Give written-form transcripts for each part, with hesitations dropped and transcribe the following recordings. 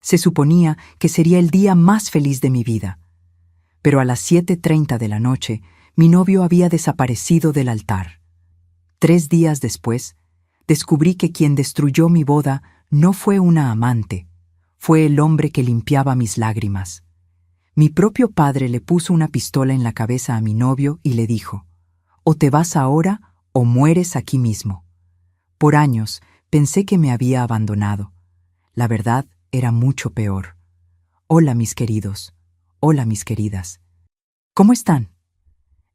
Se suponía que sería el día más feliz de mi vida. Pero a las 7:30 de la noche, mi novio había desaparecido del altar. 3 días después, descubrí que quien destruyó mi boda no fue una amante, fue el hombre que limpiaba mis lágrimas. Mi propio padre le puso una pistola en la cabeza a mi novio y le dijo: «O te vas ahora o mueres aquí mismo». Por años pensé que me había abandonado. La verdad era mucho peor. Hola, mis queridos. Hola, mis queridas. ¿Cómo están?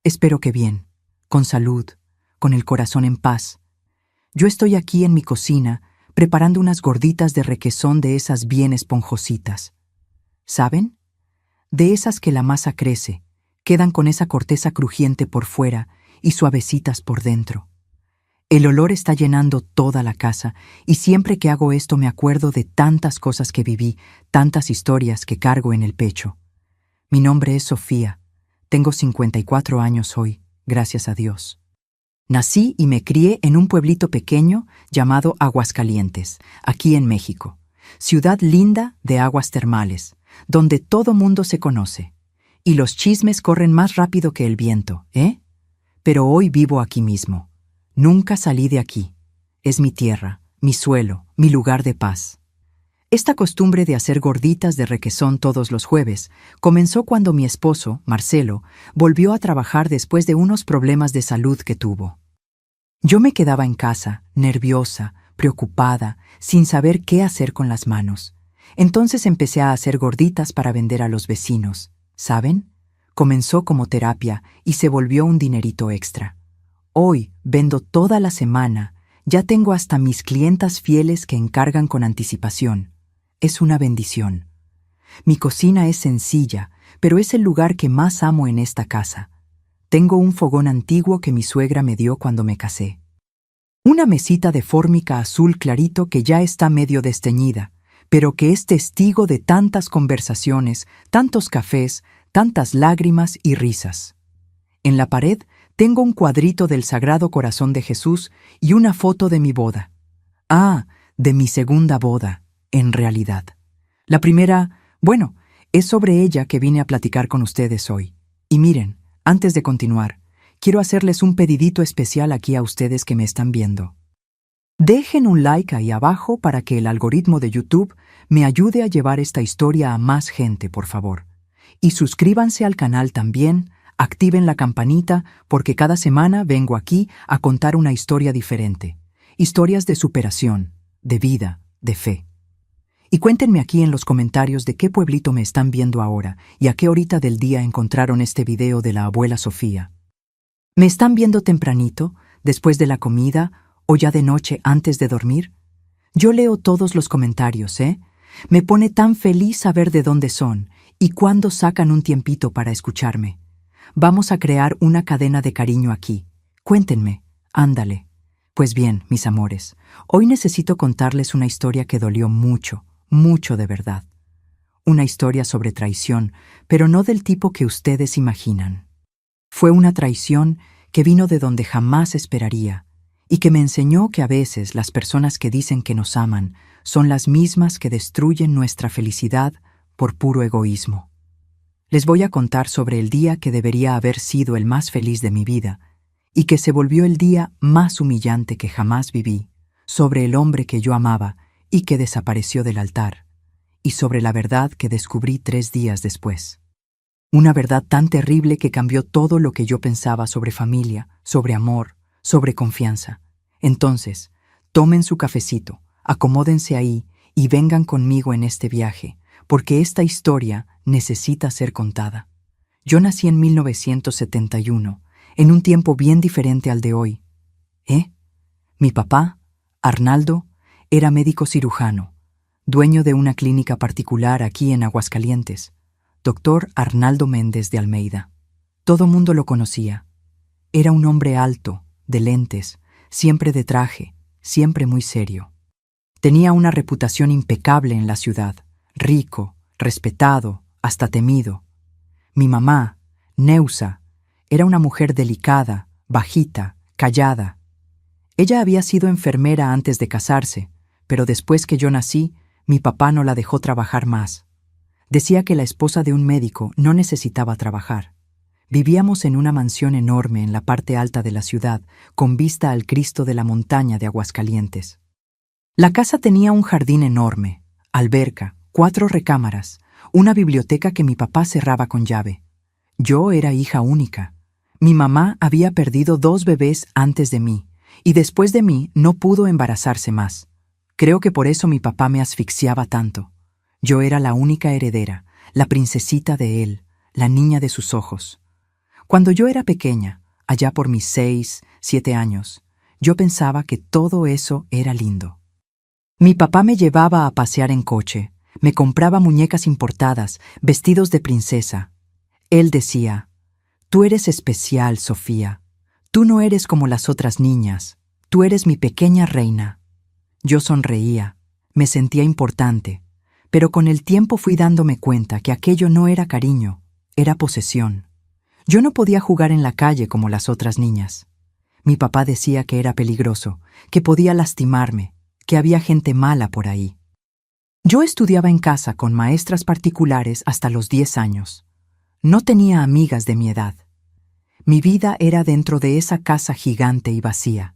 Espero que bien, con salud, con el corazón en paz. Yo estoy aquí en mi cocina preparando unas gorditas de requesón de esas bien esponjositas. ¿Saben? De esas que la masa crece, quedan con esa corteza crujiente por fuera y suavecitas por dentro. El olor está llenando toda la casa y siempre que hago esto me acuerdo de tantas cosas que viví, tantas historias que cargo en el pecho. Mi nombre es Sofía. Tengo 54 años hoy, gracias a Dios. Nací y me crié en un pueblito pequeño llamado Aguascalientes, aquí en México. Ciudad linda de aguas termales, donde todo mundo se conoce. Y los chismes corren más rápido que el viento, ¿eh? Pero hoy vivo aquí mismo. Nunca salí de aquí. Es mi tierra, mi suelo, mi lugar de paz. Esta costumbre de hacer gorditas de requesón todos los jueves comenzó cuando mi esposo, Marcelo, volvió a trabajar después de unos problemas de salud que tuvo. Yo me quedaba en casa, nerviosa, preocupada, sin saber qué hacer con las manos. Entonces empecé a hacer gorditas para vender a los vecinos. ¿Saben? Comenzó como terapia y se volvió un dinerito extra. Hoy vendo toda la semana. Ya tengo hasta mis clientas fieles que encargan con anticipación. Es una bendición. Mi cocina es sencilla, pero es el lugar que más amo en esta casa. Tengo un fogón antiguo que mi suegra me dio cuando me casé. Una mesita de fórmica azul clarito que ya está medio desteñida, pero que es testigo de tantas conversaciones, tantos cafés, tantas lágrimas y risas. En la pared tengo un cuadrito del Sagrado Corazón de Jesús y una foto de mi boda. Ah, de mi segunda boda, en realidad. La primera, bueno, es sobre ella que vine a platicar con ustedes hoy. Y miren, antes de continuar, quiero hacerles un pedidito especial aquí a ustedes que me están viendo. Dejen un like ahí abajo para que el algoritmo de YouTube me ayude a llevar esta historia a más gente, por favor. Y suscríbanse al canal también, activen la campanita porque cada semana vengo aquí a contar una historia diferente. Historias de superación, de vida, de fe. Y cuéntenme aquí en los comentarios de qué pueblito me están viendo ahora y a qué horita del día encontraron este video de la abuela Sofía. ¿Me están viendo tempranito, después de la comida o ya de noche antes de dormir? Yo leo todos los comentarios, ¿eh? Me pone tan feliz saber de dónde son y cuándo sacan un tiempito para escucharme. Vamos a crear una cadena de cariño aquí. Cuéntenme, ándale. Pues bien, mis amores, hoy necesito contarles una historia que dolió mucho, mucho de verdad. Una historia sobre traición, pero no del tipo que ustedes imaginan. Fue una traición que vino de donde jamás esperaría y que me enseñó que a veces las personas que dicen que nos aman son las mismas que destruyen nuestra felicidad por puro egoísmo. Les voy a contar sobre el día que debería haber sido el más feliz de mi vida y que se volvió el día más humillante que jamás viví, sobre el hombre que yo amaba y que desapareció del altar, y sobre la verdad que descubrí 3 días después. Una verdad tan terrible que cambió todo lo que yo pensaba sobre familia, sobre amor, sobre confianza. Entonces, tomen su cafecito, acomódense ahí y vengan conmigo en este viaje, porque esta historia necesita ser contada. Yo nací en 1971, en un tiempo bien diferente al de hoy. Mi papá, Arnaldo, era médico cirujano, dueño de una clínica particular aquí en Aguascalientes. Doctor Arnaldo Méndez de Almeida. Todo mundo lo conocía. Era un hombre alto, de lentes, siempre de traje, siempre muy serio. Tenía una reputación impecable en la ciudad, rico, respetado, hasta temido. Mi mamá, Neusa, era una mujer delicada, bajita, callada. Ella había sido enfermera antes de casarse, pero después que yo nací, Mi papá no la dejó trabajar más. Decía que la esposa de un médico no necesitaba trabajar. Vivíamos en una mansión enorme en la parte alta de la ciudad, con vista al Cristo de la montaña de Aguascalientes. La casa tenía un jardín enorme, alberca, 4 recámaras, una biblioteca que mi papá cerraba con llave. Yo era hija única. Mi mamá había perdido 2 bebés antes de mí, y después de mí no pudo embarazarse más. Creo que por eso mi papá me asfixiaba tanto. Yo era la única heredera, la princesita de él, la niña de sus ojos. Cuando yo era pequeña, allá por mis 6, 7 años, yo pensaba que todo eso era lindo. Mi papá me llevaba a pasear en coche, me compraba muñecas importadas, vestidos de princesa. Él decía: «Tú eres especial, Sofía. Tú no eres como las otras niñas. Tú eres mi pequeña reina». Yo sonreía, me sentía importante, pero con el tiempo fui dándome cuenta que aquello no era cariño, era posesión. Yo no podía jugar en la calle como las otras niñas. Mi papá decía que era peligroso, que podía lastimarme, que había gente mala por ahí. Yo estudiaba en casa con maestras particulares hasta los 10 años. No tenía amigas de mi edad. Mi vida era dentro de esa casa gigante y vacía.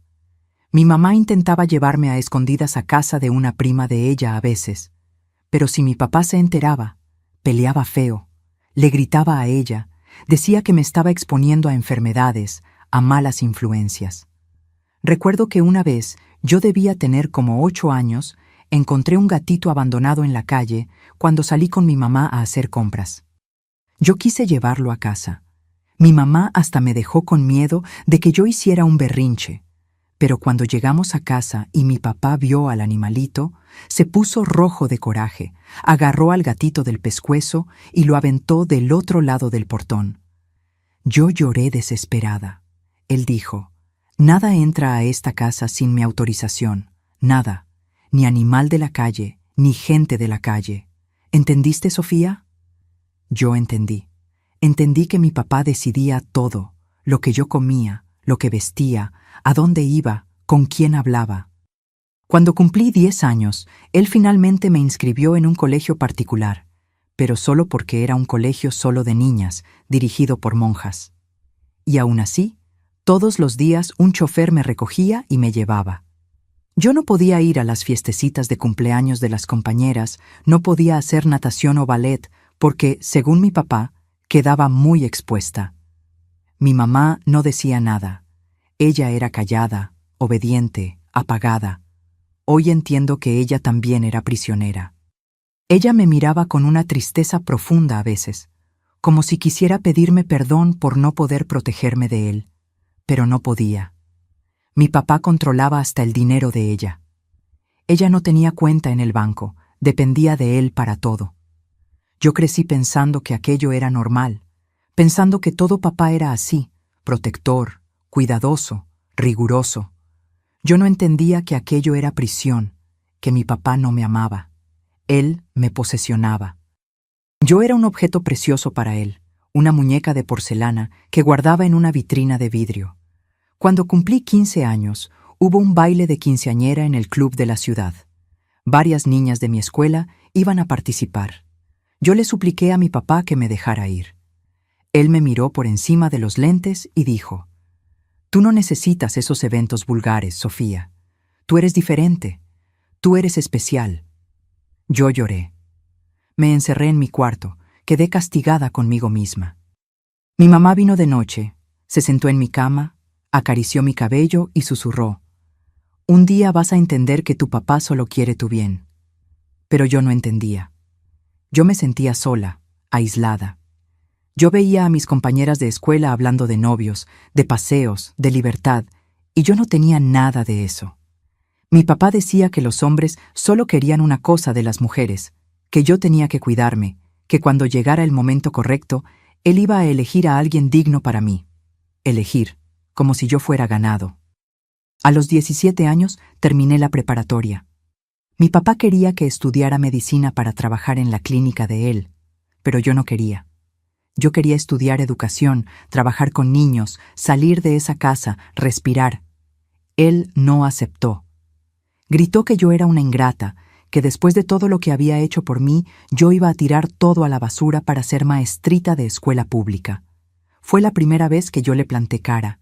Mi mamá intentaba llevarme a escondidas a casa de una prima de ella a veces, pero si mi papá se enteraba, peleaba feo, le gritaba a ella, decía que me estaba exponiendo a enfermedades, a malas influencias. Recuerdo que una vez, yo debía tener como 8 años, encontré un gatito abandonado en la calle cuando salí con mi mamá a hacer compras. Yo quise llevarlo a casa. Mi mamá hasta me dejó con miedo de que yo hiciera un berrinche. Pero cuando llegamos a casa y mi papá vio al animalito, se puso rojo de coraje, agarró al gatito del pescuezo y lo aventó del otro lado del portón. Yo lloré desesperada. Él dijo: «Nada entra a esta casa sin mi autorización, nada, ni animal de la calle, ni gente de la calle. ¿Entendiste, Sofía?» Yo entendí. Entendí que mi papá decidía todo, lo que yo comía, lo que vestía, a dónde iba, con quién hablaba. Cuando cumplí 10 años, él finalmente me inscribió en un colegio particular, pero solo porque era un colegio solo de niñas, dirigido por monjas. Y aún así, todos los días un chofer me recogía y me llevaba. Yo no podía ir a las fiestecitas de cumpleaños de las compañeras, no podía hacer natación o ballet, porque, según mi papá, quedaba muy expuesta. Mi mamá no decía nada. Ella era callada, obediente, apagada. Hoy entiendo que ella también era prisionera. Ella me miraba con una tristeza profunda a veces, como si quisiera pedirme perdón por no poder protegerme de él, pero no podía. Mi papá controlaba hasta el dinero de ella. Ella no tenía cuenta en el banco, dependía de él para todo. Yo crecí pensando que aquello era normal, pensando que todo papá era así, protector, cuidadoso, riguroso. Yo no entendía que aquello era prisión, que mi papá no me amaba. Él me posesionaba. Yo era un objeto precioso para él, una muñeca de porcelana que guardaba en una vitrina de vidrio. Cuando cumplí 15 años, hubo un baile de quinceañera en el club de la ciudad. Varias niñas de mi escuela iban a participar. Yo le supliqué a mi papá que me dejara ir. Él me miró por encima de los lentes y dijo: «Tú no necesitas esos eventos vulgares, Sofía. Tú eres diferente. Tú eres especial». Yo lloré. Me encerré en mi cuarto, quedé castigada conmigo misma. Mi mamá vino de noche, se sentó en mi cama, acarició mi cabello y susurró: «Un día vas a entender que tu papá solo quiere tu bien». Pero yo no entendía. Yo me sentía sola, aislada. Yo veía a mis compañeras de escuela hablando de novios, de paseos, de libertad, y yo no tenía nada de eso. Mi papá decía que los hombres solo querían una cosa de las mujeres, que yo tenía que cuidarme, que cuando llegara el momento correcto, él iba a elegir a alguien digno para mí. Elegir, como si yo fuera ganado. A los 17 años terminé la preparatoria. Mi papá quería que estudiara medicina para trabajar en la clínica de él, pero yo no quería. Yo quería estudiar educación, trabajar con niños, salir de esa casa, respirar. Él no aceptó. Gritó que yo era una ingrata, que después de todo lo que había hecho por mí, yo iba a tirar todo a la basura para ser maestrita de escuela pública. Fue la primera vez que yo le planté cara.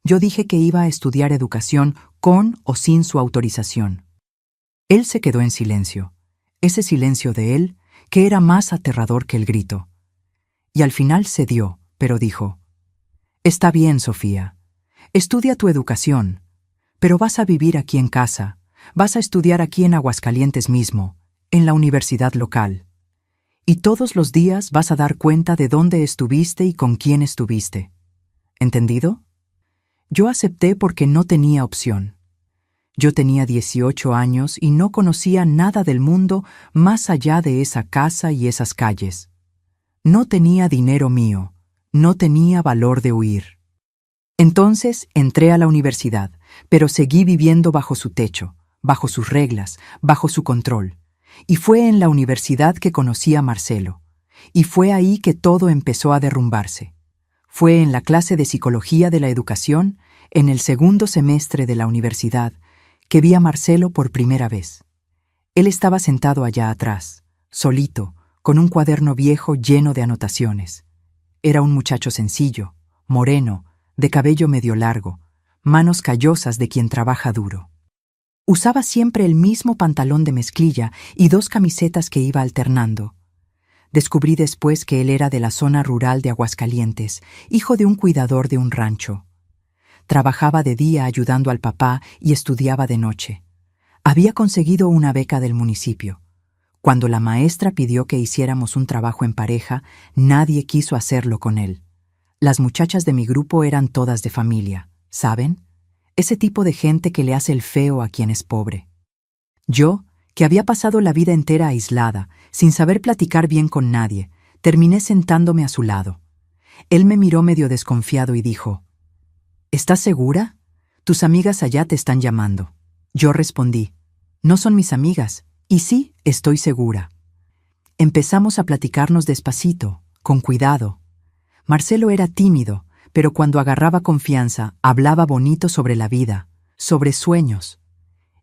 Yo dije que iba a estudiar educación con o sin su autorización. Él se quedó en silencio, ese silencio de él que era más aterrador que el grito. Y al final cedió, pero dijo: «Está bien, Sofía. Estudia tu educación, pero vas a vivir aquí en casa, vas a estudiar aquí en Aguascalientes mismo, en la universidad local. Y todos los días vas a dar cuenta de dónde estuviste y con quién estuviste. ¿Entendido?». Yo acepté porque no tenía opción. Yo tenía 18 años y no conocía nada del mundo más allá de esa casa y esas calles. No tenía dinero mío, no tenía valor de huir. Entonces entré a la universidad, pero seguí viviendo bajo su techo, bajo sus reglas, bajo su control. Y fue en la universidad que conocí a Marcelo. Y fue ahí que todo empezó a derrumbarse. Fue en la clase de Psicología de la Educación, en el segundo semestre de la universidad, que vi a Marcelo por primera vez. Él estaba sentado allá atrás, solito, con un cuaderno viejo lleno de anotaciones. Era un muchacho sencillo, moreno, de cabello medio largo, manos callosas de quien trabaja duro. Usaba siempre el mismo pantalón de mezclilla y 2 camisetas que iba alternando. Descubrí después que él era de la zona rural de Aguascalientes, hijo de un cuidador de un rancho. Trabajaba de día ayudando al papá y estudiaba de noche. Había conseguido una beca del municipio. Cuando la maestra pidió que hiciéramos un trabajo en pareja, nadie quiso hacerlo con él. Las muchachas de mi grupo eran todas de familia, ¿saben? Ese tipo de gente que le hace el feo a quien es pobre. Yo, que había pasado la vida entera aislada, sin saber platicar bien con nadie, terminé sentándome a su lado. Él me miró medio desconfiado y dijo: «¿Estás segura? Tus amigas allá te están llamando». Yo respondí: «No son mis amigas, y sí, estoy segura». Empezamos a platicarnos despacito, con cuidado. Marcelo era tímido, pero cuando agarraba confianza, hablaba bonito sobre la vida, sobre sueños.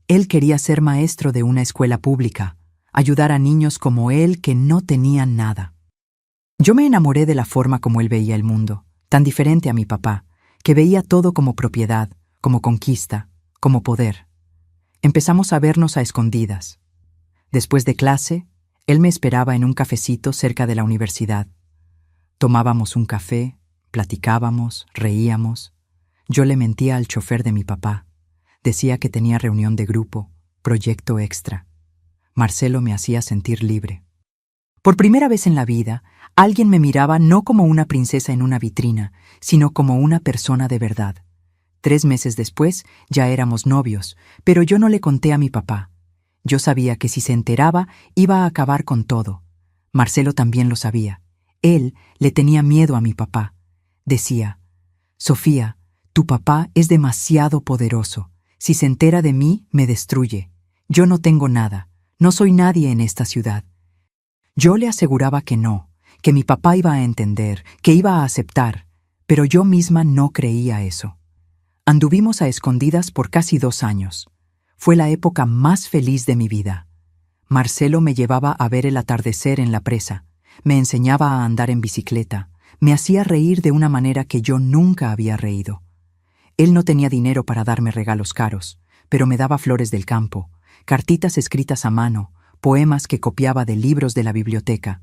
Él quería ser maestro de una escuela pública, ayudar a niños como él que no tenían nada. Yo me enamoré de la forma como él veía el mundo, tan diferente a mi papá, que veía todo como propiedad, como conquista, como poder. Empezamos a vernos a escondidas. Después de clase, él me esperaba en un cafecito cerca de la universidad. Tomábamos un café, platicábamos, reíamos. Yo le mentía al chofer de mi papá. Decía que tenía reunión de grupo, proyecto extra. Marcelo me hacía sentir libre. Por primera vez en la vida, alguien me miraba no como una princesa en una vitrina, sino como una persona de verdad. 3 meses después ya éramos novios, pero yo no le conté a mi papá. Yo sabía que si se enteraba iba a acabar con todo. Marcelo también lo sabía. Él le tenía miedo a mi papá. Decía: «Sofía, tu papá es demasiado poderoso. Si se entera de mí, me destruye. Yo no tengo nada, no soy nadie en esta ciudad». Yo le aseguraba que no, que mi papá iba a entender, que iba a aceptar, pero yo misma no creía eso. Anduvimos a escondidas por casi 2 años. Fue la época más feliz de mi vida. Marcelo me llevaba a ver el atardecer en la presa, me enseñaba a andar en bicicleta, me hacía reír de una manera que yo nunca había reído. Él no tenía dinero para darme regalos caros, pero me daba flores del campo, cartitas escritas a mano, poemas que copiaba de libros de la biblioteca.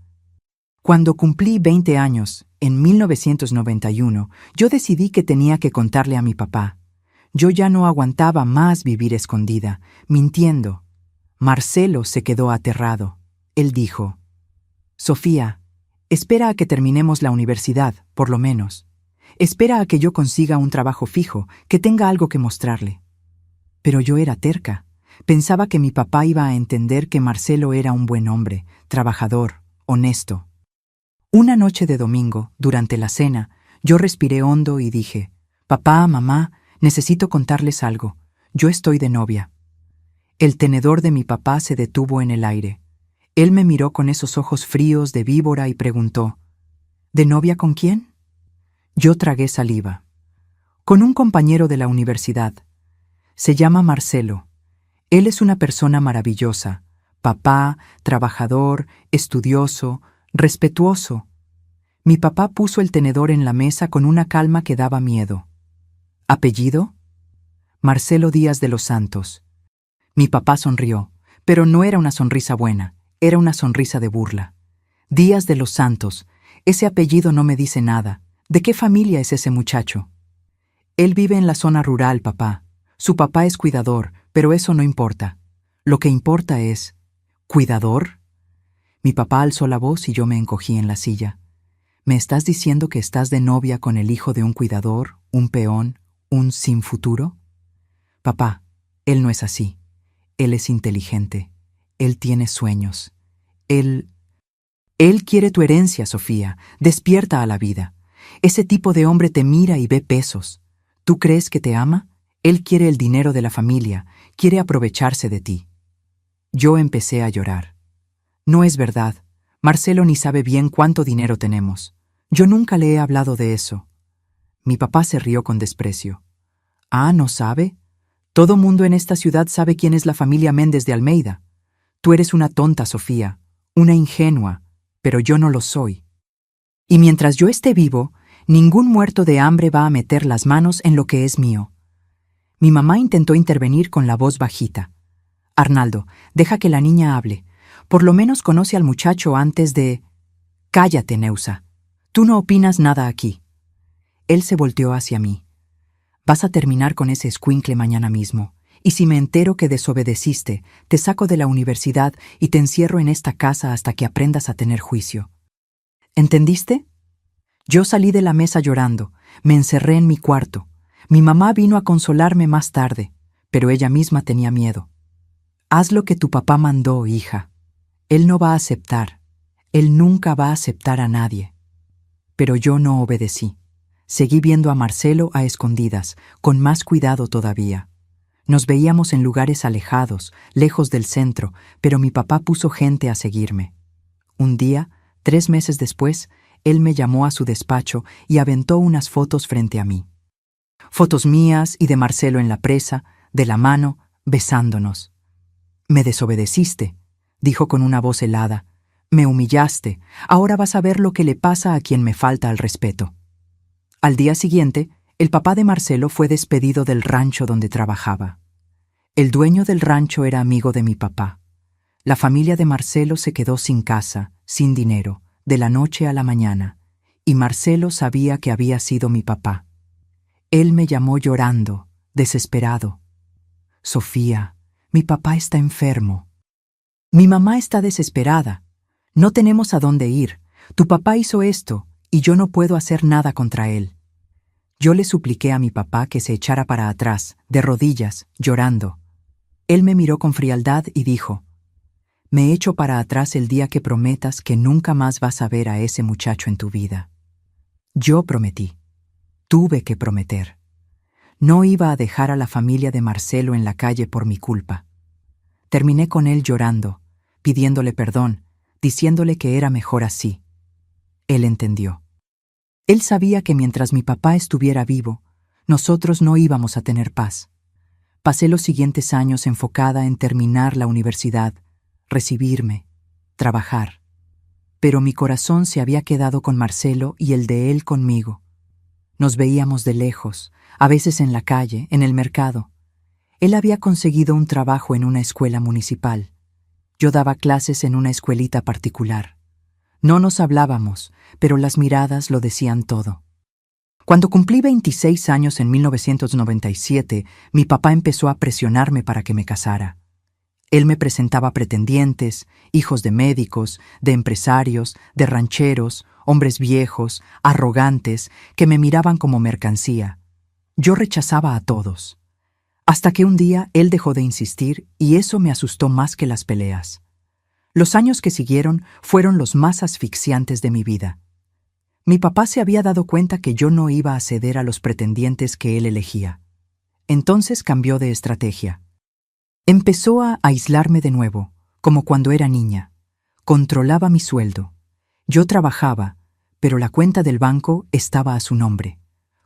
Cuando cumplí 20 años, en 1991, yo decidí que tenía que contarle a mi papá. Yo ya no aguantaba más vivir escondida, mintiendo. Marcelo se quedó aterrado. Él dijo: «Sofía, espera a que terminemos la universidad, por lo menos. Espera a que yo consiga un trabajo fijo, que tenga algo que mostrarle». Pero yo era terca. Pensaba que mi papá iba a entender que Marcelo era un buen hombre, trabajador, honesto. Una noche de domingo, durante la cena, yo respiré hondo y dije: «Papá, mamá, necesito contarles algo. Yo estoy de novia». El tenedor de mi papá se detuvo en el aire. Él me miró con esos ojos fríos de víbora y preguntó: «¿De novia con quién?». Yo tragué saliva. «Con un compañero de la universidad. Se llama Marcelo. Él es una persona maravillosa, Papá, trabajador, estudioso, respetuoso. Mi papá puso el tenedor en la mesa con una calma que daba miedo. ¿Apellido? Marcelo Díaz de los Santos. Mi papá sonrió, pero no era una sonrisa buena, era una sonrisa de burla. Díaz de los Santos, ese apellido no me dice nada. ¿De qué familia es ese muchacho? Él vive en la zona rural, papá. Su papá es cuidador, pero eso no importa. Lo que importa es... ¿Cuidador? Mi papá alzó la voz y yo me encogí en la silla. ¿Me estás diciendo que estás de novia con el hijo de un cuidador, un peón, un sin futuro? Papá, él no es así. Él es inteligente. Él tiene sueños. Él quiere tu herencia, Sofía. Despierta a la vida. Ese tipo de hombre te mira y ve pesos. ¿Tú crees que te ama? Él quiere el dinero de la familia, quiere aprovecharse de ti. Yo empecé a llorar. No es verdad. Marcelo ni sabe bien cuánto dinero tenemos. Yo nunca le he hablado de eso. Mi papá se rió con desprecio. Ah, ¿no sabe? Todo mundo en esta ciudad sabe quién es la familia Méndez de Almeida. Tú eres una tonta, Sofía, una ingenua, pero yo no lo soy. Y mientras yo esté vivo, ningún muerto de hambre va a meter las manos en lo que es mío. Mi mamá intentó intervenir con la voz bajita. Arnaldo, deja que la niña hable. Por lo menos conoce al muchacho antes de... Cállate, Neusa. Tú no opinas nada aquí. Él se volteó hacia mí. Vas a terminar con ese escuincle mañana mismo. Y si me entero que desobedeciste, te saco de la universidad y te encierro en esta casa hasta que aprendas a tener juicio. ¿Entendiste? Yo salí de la mesa llorando. Me encerré en mi cuarto. Mi mamá vino a consolarme más tarde, pero ella misma tenía miedo. Haz lo que tu papá mandó, hija. Él no va a aceptar. Él nunca va a aceptar a nadie. Pero yo no obedecí. Seguí viendo a Marcelo a escondidas, con más cuidado todavía. Nos veíamos en lugares alejados, lejos del centro, pero mi papá puso gente a seguirme. Un día, 3 meses después, él me llamó a su despacho y aventó unas fotos frente a mí. Fotos mías y de Marcelo en la presa, de la mano, besándonos. Me desobedeciste, dijo con una voz helada. Me humillaste. Ahora vas a ver lo que le pasa a quien me falta al respeto. Al día siguiente, el papá de Marcelo fue despedido del rancho donde trabajaba. El dueño del rancho era amigo de mi papá. La familia de Marcelo se quedó sin casa, sin dinero, de la noche a la mañana, y Marcelo sabía que había sido mi papá. Él me llamó llorando, desesperado. Sofía, mi papá está enfermo. Mi mamá está desesperada. No tenemos a dónde ir. Tu papá hizo esto, y yo no puedo hacer nada contra él. Yo le supliqué a mi papá que se echara para atrás, de rodillas, llorando. Él me miró con frialdad y dijo, me echo para atrás el día que prometas que nunca más vas a ver a ese muchacho en tu vida. Yo prometí. Tuve que prometer. No iba a dejar a la familia de Marcelo en la calle por mi culpa. Terminé con él llorando, pidiéndole perdón, diciéndole que era mejor así. Él entendió. Él sabía que mientras mi papá estuviera vivo, nosotros no íbamos a tener paz. Pasé los siguientes años enfocada en terminar la universidad, recibirme, trabajar. Pero mi corazón se había quedado con Marcelo y el de él conmigo. Nos veíamos de lejos, a veces en la calle, en el mercado. Él había conseguido un trabajo en una escuela municipal. Yo daba clases en una escuelita particular. No nos hablábamos, pero las miradas lo decían todo. Cuando cumplí 26 años en 1997, mi papá empezó a presionarme para que me casara. Él me presentaba pretendientes, hijos de médicos, de empresarios, de rancheros, hombres viejos, arrogantes, que me miraban como mercancía. Yo rechazaba a todos. Hasta que un día él dejó de insistir y eso me asustó más que las peleas. Los años que siguieron fueron los más asfixiantes de mi vida. Mi papá se había dado cuenta que yo no iba a ceder a los pretendientes que él elegía. Entonces cambió de estrategia. Empezó a aislarme de nuevo, como cuando era niña. Controlaba mi sueldo. Yo trabajaba, pero la cuenta del banco estaba a su nombre.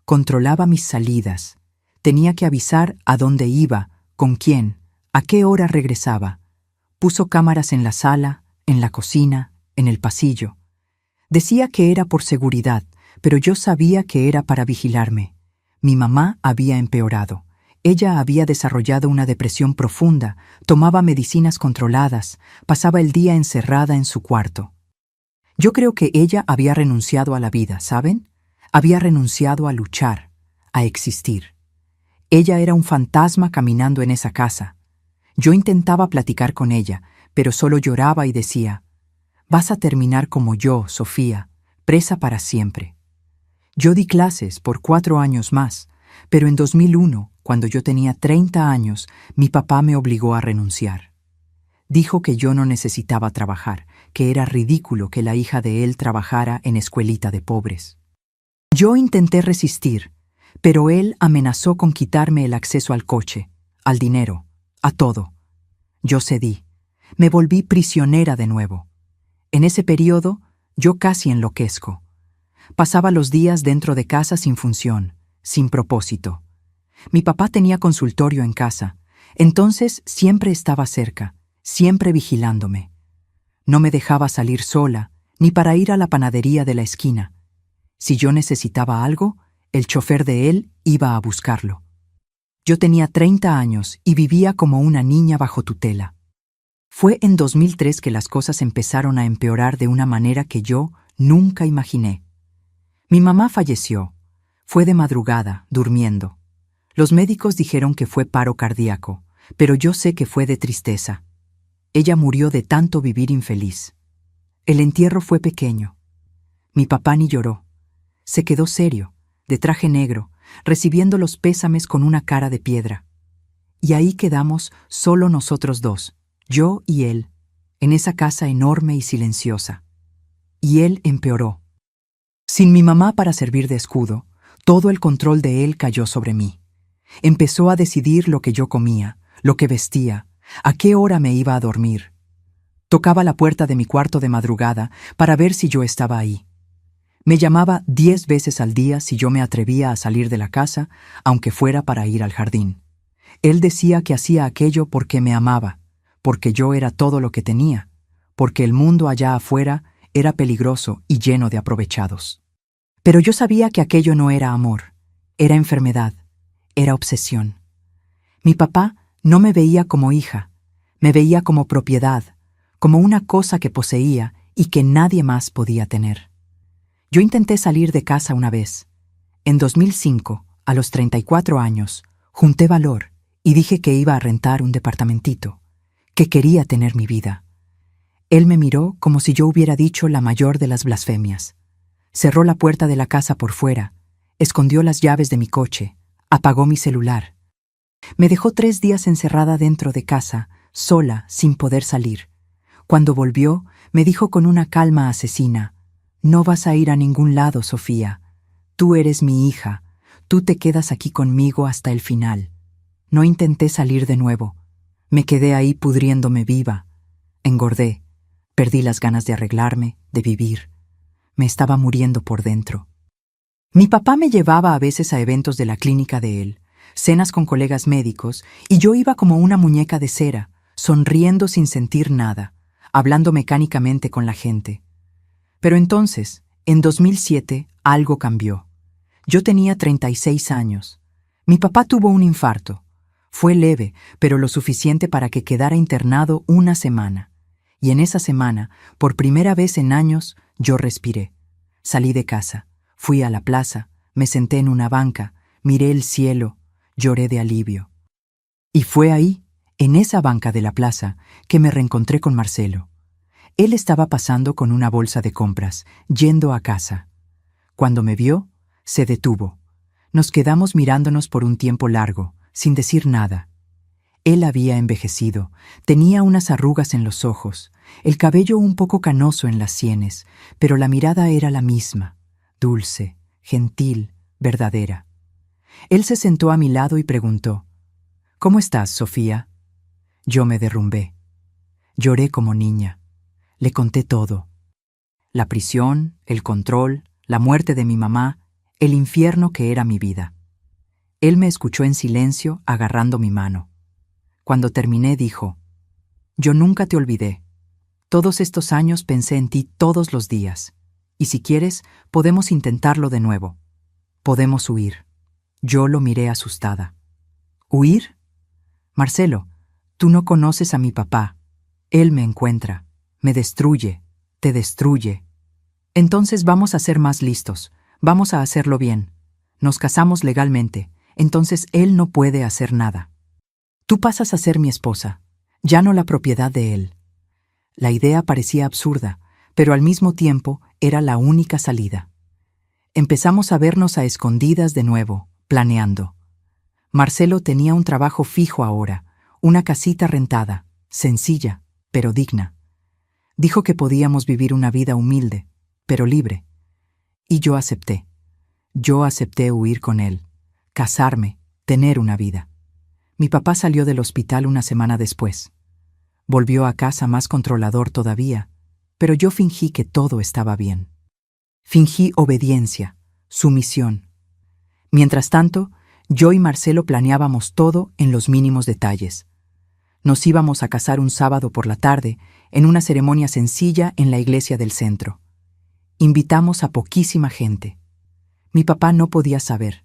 Controlaba mis salidas. Tenía que avisar a dónde iba, con quién, a qué hora regresaba. Puso cámaras en la sala, en la cocina, en el pasillo. Decía que era por seguridad, pero yo sabía que era para vigilarme. Mi mamá había empeorado. Ella había desarrollado una depresión profunda, tomaba medicinas controladas, pasaba el día encerrada en su cuarto. Yo creo que ella había renunciado a la vida, ¿saben? Había renunciado a luchar, a existir. Ella era un fantasma caminando en esa casa. Yo intentaba platicar con ella, pero solo lloraba y decía: «Vas a terminar como yo, Sofía, presa para siempre». Yo di clases por 4 años más, pero en 2001, cuando yo tenía 30 años, mi papá me obligó a renunciar. Dijo que yo no necesitaba trabajar, que era ridículo que la hija de él trabajara en escuelita de pobres. Yo intenté resistir, pero él amenazó con quitarme el acceso al coche, al dinero, a todo. Yo cedí. Me volví prisionera de nuevo. En ese periodo, yo casi enloquezco. Pasaba los días dentro de casa sin función, sin propósito. Mi papá tenía consultorio en casa, entonces siempre estaba cerca, siempre vigilándome. No me dejaba salir sola, ni para ir a la panadería de la esquina. Si yo necesitaba algo, el chofer de él iba a buscarlo. Yo tenía 30 años y vivía como una niña bajo tutela. Fue en 2003 que las cosas empezaron a empeorar de una manera que yo nunca imaginé. Mi mamá falleció. Fue de madrugada, durmiendo. Los médicos dijeron que fue paro cardíaco, pero yo sé que fue de tristeza. Ella murió de tanto vivir infeliz. El entierro fue pequeño. Mi papá ni lloró. Se quedó serio, de traje negro, recibiendo los pésames con una cara de piedra. Y ahí quedamos solo nosotros dos, yo y él, en esa casa enorme y silenciosa. Y él empeoró. Sin mi mamá para servir de escudo, todo el control de él cayó sobre mí. Empezó a decidir lo que yo comía, lo que vestía, a qué hora me iba a dormir. Tocaba la puerta de mi cuarto de madrugada para ver si yo estaba ahí. Me llamaba 10 veces al día si yo me atrevía a salir de la casa, aunque fuera para ir al jardín. Él decía que hacía aquello porque me amaba, porque yo era todo lo que tenía, porque el mundo allá afuera era peligroso y lleno de aprovechados. Pero yo sabía que aquello no era amor, era enfermedad, era obsesión. Mi papá no me veía como hija, me veía como propiedad, como una cosa que poseía y que nadie más podía tener. Yo intenté salir de casa una vez. En 2005, a los 34 años, junté valor y dije que iba a rentar un departamentito, que quería tener mi vida. Él me miró como si yo hubiera dicho la mayor de las blasfemias. Cerró la puerta de la casa por fuera, escondió las llaves de mi coche, apagó mi celular. Me dejó 3 días encerrada dentro de casa, sola, sin poder salir. Cuando volvió, me dijo con una calma asesina: «No vas a ir a ningún lado, Sofía. Tú eres mi hija. Tú te quedas aquí conmigo hasta el final». No intenté salir de nuevo. Me quedé ahí pudriéndome viva. Engordé. Perdí las ganas de arreglarme, de vivir. Me estaba muriendo por dentro. Mi papá me llevaba a veces a eventos de la clínica de él, cenas con colegas médicos, y yo iba como una muñeca de cera, sonriendo sin sentir nada, hablando mecánicamente con la gente. Pero entonces, en 2007, algo cambió. Yo tenía 36 años. Mi papá tuvo un infarto. Fue leve, pero lo suficiente para que quedara internado una semana. Y en esa semana, por primera vez en años, yo respiré. Salí de casa, fui a la plaza, me senté en una banca, miré el cielo, lloré de alivio. Y fue ahí, en esa banca de la plaza, que me reencontré con Marcelo. Él estaba pasando con una bolsa de compras, yendo a casa. Cuando me vio, se detuvo. Nos quedamos mirándonos por un tiempo largo, sin decir nada. Él había envejecido, tenía unas arrugas en los ojos, el cabello un poco canoso en las sienes, pero la mirada era la misma, dulce, gentil, verdadera. Él se sentó a mi lado y preguntó: «¿Cómo estás, Sofía?» Yo me derrumbé. Lloré como niña. Le conté todo. La prisión, el control, la muerte de mi mamá, el infierno que era mi vida. Él me escuchó en silencio, agarrando mi mano. Cuando terminé, dijo: Yo nunca te olvidé. Todos estos años pensé en ti todos los días. Y si quieres, podemos intentarlo de nuevo. Podemos huir. Yo lo miré asustada. ¿Huir? Marcelo, tú no conoces a mi papá. Él me encuentra, me destruye, te destruye. Entonces vamos a ser más listos, vamos a hacerlo bien. Nos casamos legalmente, entonces él no puede hacer nada. Tú pasas a ser mi esposa, ya no la propiedad de él. La idea parecía absurda, pero al mismo tiempo era la única salida. Empezamos a vernos a escondidas de nuevo, planeando. Marcelo tenía un trabajo fijo ahora, una casita rentada, sencilla, pero digna. Dijo que podíamos vivir una vida humilde, pero libre. Y yo acepté. Yo acepté huir con él, casarme, tener una vida. Mi papá salió del hospital una semana después. Volvió a casa más controlador todavía, pero yo fingí que todo estaba bien. Fingí obediencia, sumisión. Mientras tanto, yo y Marcelo planeábamos todo en los mínimos detalles. Nos íbamos a casar un sábado por la tarde, en una ceremonia sencilla en la iglesia del centro. Invitamos a poquísima gente. Mi papá no podía saber.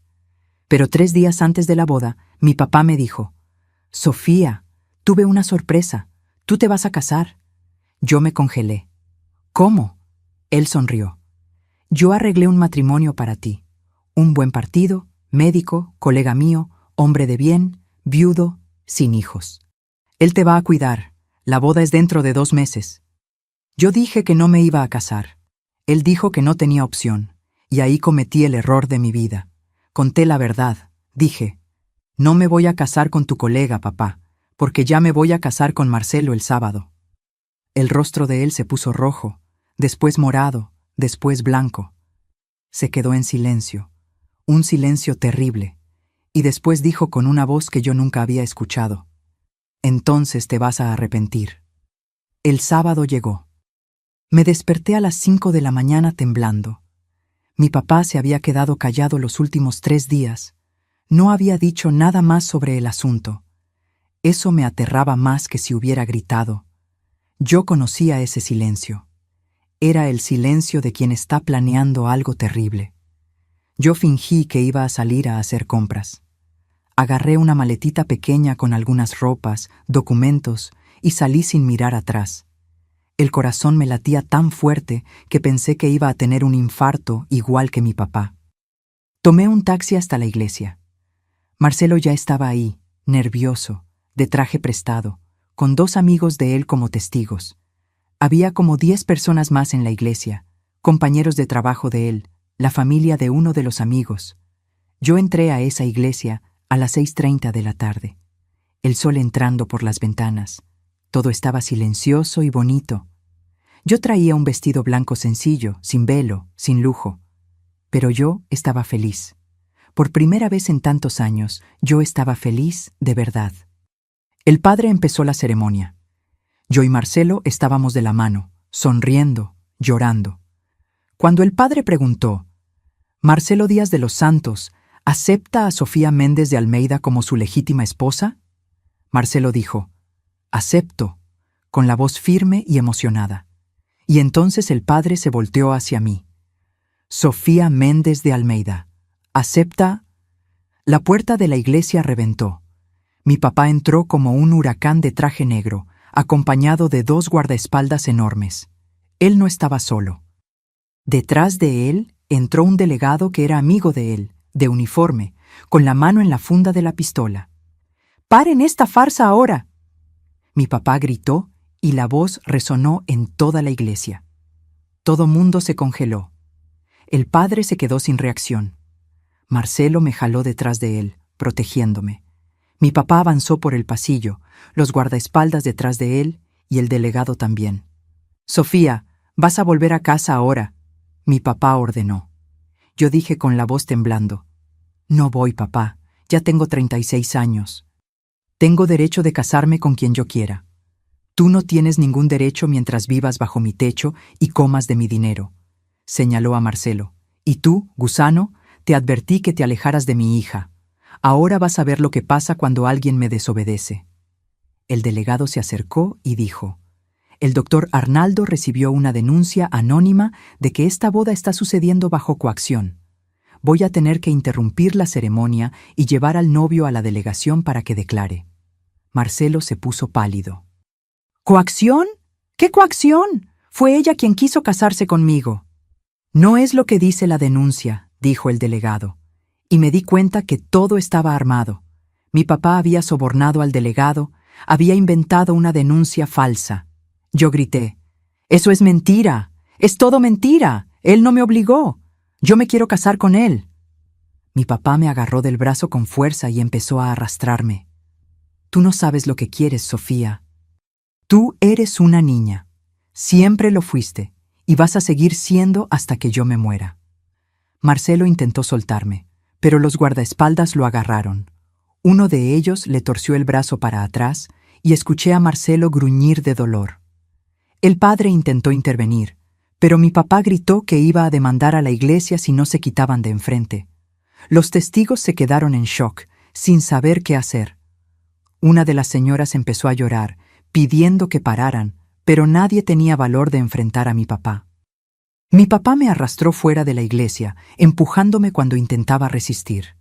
Pero 3 días antes de la boda, mi papá me dijo: «Sofía, tuve una sorpresa. Tú te vas a casar». Yo me congelé. «¿Cómo?». Él sonrió. «Yo arreglé un matrimonio para ti. Un buen partido, médico, colega mío, hombre de bien, viudo, sin hijos. Él te va a cuidar. La boda es dentro de 2 meses». Yo dije que no me iba a casar. Él dijo que no tenía opción, y ahí cometí el error de mi vida. Conté la verdad. Dije: «No me voy a casar con tu colega, papá, porque ya me voy a casar con Marcelo el sábado». El rostro de él se puso rojo, después morado, después blanco. Se quedó en silencio, un silencio terrible, y después dijo con una voz que yo nunca había escuchado: «Entonces te vas a arrepentir». El sábado llegó. Me desperté a las 5 de la mañana temblando. Mi papá se había quedado callado los últimos 3 días. No había dicho nada más sobre el asunto. Eso me aterraba más que si hubiera gritado. Yo conocía ese silencio. Era el silencio de quien está planeando algo terrible. Yo fingí que iba a salir a hacer compras. Agarré una maletita pequeña con algunas ropas, documentos, y salí sin mirar atrás. El corazón me latía tan fuerte que pensé que iba a tener un infarto igual que mi papá. Tomé un taxi hasta la iglesia. Marcelo ya estaba ahí, nervioso, de traje prestado, con 2 amigos de él como testigos. Había como 10 personas más en la iglesia, compañeros de trabajo de él, la familia de uno de los amigos. Yo entré a esa iglesia a las 6:30 de la tarde. El sol entrando por las ventanas. Todo estaba silencioso y bonito. Yo traía un vestido blanco sencillo, sin velo, sin lujo. Pero yo estaba feliz. Por primera vez en tantos años, yo estaba feliz de verdad. El padre empezó la ceremonia. Yo y Marcelo estábamos de la mano, sonriendo, llorando. Cuando el padre preguntó: «Marcelo Díaz de los Santos, ¿acepta a Sofía Méndez de Almeida como su legítima esposa?». Marcelo dijo: «Acepto», con la voz firme y emocionada. Y entonces el padre se volteó hacia mí. «Sofía Méndez de Almeida, ¿acepta?». La puerta de la iglesia reventó. Mi papá entró como un huracán de traje negro, acompañado de 2 guardaespaldas enormes. Él no estaba solo. Detrás de él entró un delegado que era amigo de él, de uniforme, con la mano en la funda de la pistola. «¡Paren esta farsa ahora!». Mi papá gritó y la voz resonó en toda la iglesia. Todo mundo se congeló. El padre se quedó sin reacción. Marcelo me jaló detrás de él, protegiéndome. Mi papá avanzó por el pasillo, los guardaespaldas detrás de él y el delegado también. «Sofía, vas a volver a casa ahora», mi papá ordenó. Yo dije con la voz temblando: «No voy, papá, ya tengo 36 años. Tengo derecho de casarme con quien yo quiera. Tú no tienes ningún derecho mientras vivas bajo mi techo y comas de mi dinero», señaló a Marcelo. «Y tú, gusano, te advertí que te alejaras de mi hija. Ahora vas a ver lo que pasa cuando alguien me desobedece». El delegado se acercó y dijo: el doctor Arnaldo recibió una denuncia anónima de que esta boda está sucediendo bajo coacción. Voy a tener que interrumpir la ceremonia y llevar al novio a la delegación para que declare. Marcelo se puso pálido. ¿Coacción? ¿Qué coacción? Fue ella quien quiso casarse conmigo. No es lo que dice la denuncia, dijo el delegado, y me di cuenta que todo estaba armado. Mi papá había sobornado al delegado, había inventado una denuncia falsa. Yo grité: «¡Eso es mentira! ¡Es todo mentira! Él no me obligó. Yo me quiero casar con él». Mi papá me agarró del brazo con fuerza y empezó a arrastrarme. «Tú no sabes lo que quieres, Sofía. Tú eres una niña. Siempre lo fuiste, y vas a seguir siendo hasta que yo me muera». Marcelo intentó soltarme, pero los guardaespaldas lo agarraron. Uno de ellos le torció el brazo para atrás y escuché a Marcelo gruñir de dolor. El padre intentó intervenir, pero mi papá gritó que iba a demandar a la iglesia si no se quitaban de enfrente. Los testigos se quedaron en shock, sin saber qué hacer. Una de las señoras empezó a llorar, pidiendo que pararan, pero nadie tenía valor de enfrentar a mi papá. Mi papá me arrastró fuera de la iglesia, empujándome cuando intentaba resistir.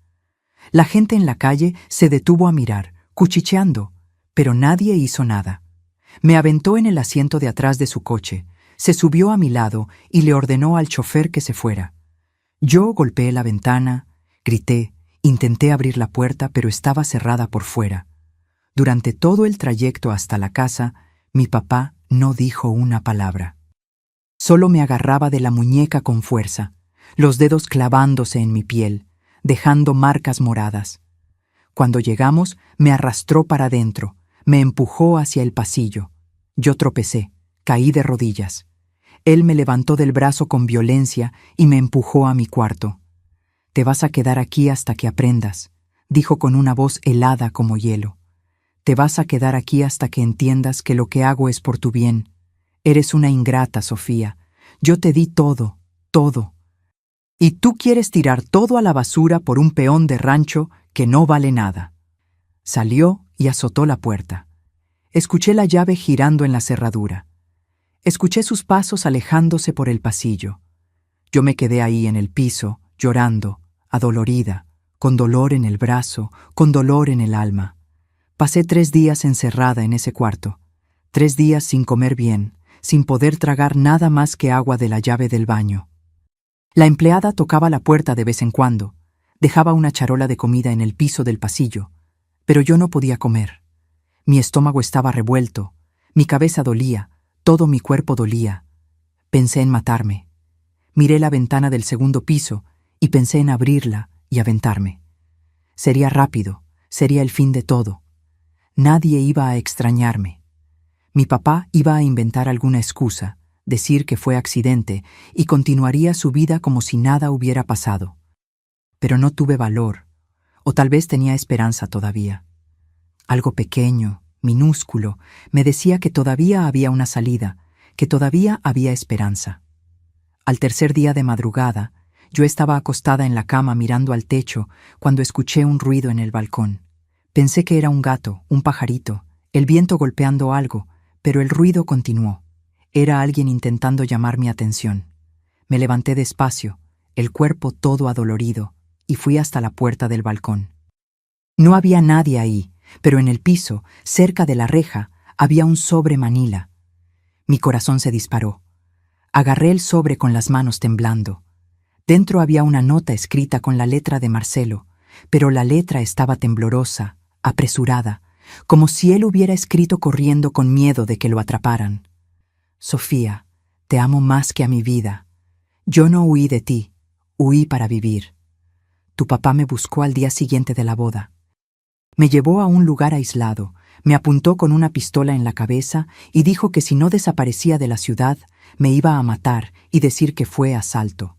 La gente en la calle se detuvo a mirar, cuchicheando, pero nadie hizo nada. Me aventó en el asiento de atrás de su coche, se subió a mi lado y le ordenó al chofer que se fuera. Yo golpeé la ventana, grité, intenté abrir la puerta, pero estaba cerrada por fuera. Durante todo el trayecto hasta la casa, mi papá no dijo una palabra. Solo me agarraba de la muñeca con fuerza, los dedos clavándose en mi piel, dejando marcas moradas. Cuando llegamos, me arrastró para adentro, me empujó hacia el pasillo. Yo tropecé, caí de rodillas. Él me levantó del brazo con violencia y me empujó a mi cuarto. «Te vas a quedar aquí hasta que aprendas», dijo con una voz helada como hielo. «Te vas a quedar aquí hasta que entiendas que lo que hago es por tu bien. Eres una ingrata, Sofía. Yo te di todo, todo. Y tú quieres tirar todo a la basura por un peón de rancho que no vale nada». Salió y azotó la puerta. Escuché la llave girando en la cerradura. Escuché sus pasos alejándose por el pasillo. Yo me quedé ahí en el piso, llorando, adolorida, con dolor en el brazo, con dolor en el alma. Pasé 3 días encerrada en ese cuarto, 3 días sin comer bien, sin poder tragar nada más que agua de la llave del baño. La empleada tocaba la puerta de vez en cuando, dejaba una charola de comida en el piso del pasillo, pero yo no podía comer. Mi estómago estaba revuelto, mi cabeza dolía, todo mi cuerpo dolía. Pensé en matarme. Miré la ventana del segundo piso y pensé en abrirla y aventarme. Sería rápido, sería el fin de todo. Nadie iba a extrañarme. Mi papá iba a inventar alguna excusa, decir que fue accidente y continuaría su vida como si nada hubiera pasado. Pero no tuve valor, o tal vez tenía esperanza todavía. Algo pequeño, minúsculo, me decía que todavía había una salida, que todavía había esperanza. Al tercer día de madrugada, yo estaba acostada en la cama mirando al techo cuando escuché un ruido en el balcón. Pensé que era un gato, un pajarito, el viento golpeando algo, pero el ruido continuó. Era alguien intentando llamar mi atención. Me levanté despacio, el cuerpo todo adolorido, y fui hasta la puerta del balcón. No había nadie ahí, pero en el piso, cerca de la reja, había un sobre manila. Mi corazón se disparó. Agarré el sobre con las manos temblando. Dentro había una nota escrita con la letra de Marcelo, pero la letra estaba temblorosa, apresurada, como si él hubiera escrito corriendo con miedo de que lo atraparan. «Sofía, te amo más que a mi vida. Yo no huí de ti, huí para vivir. Tu papá me buscó al día siguiente de la boda. Me llevó a un lugar aislado, me apuntó con una pistola en la cabeza y dijo que si no desaparecía de la ciudad, me iba a matar y decir que fue asalto.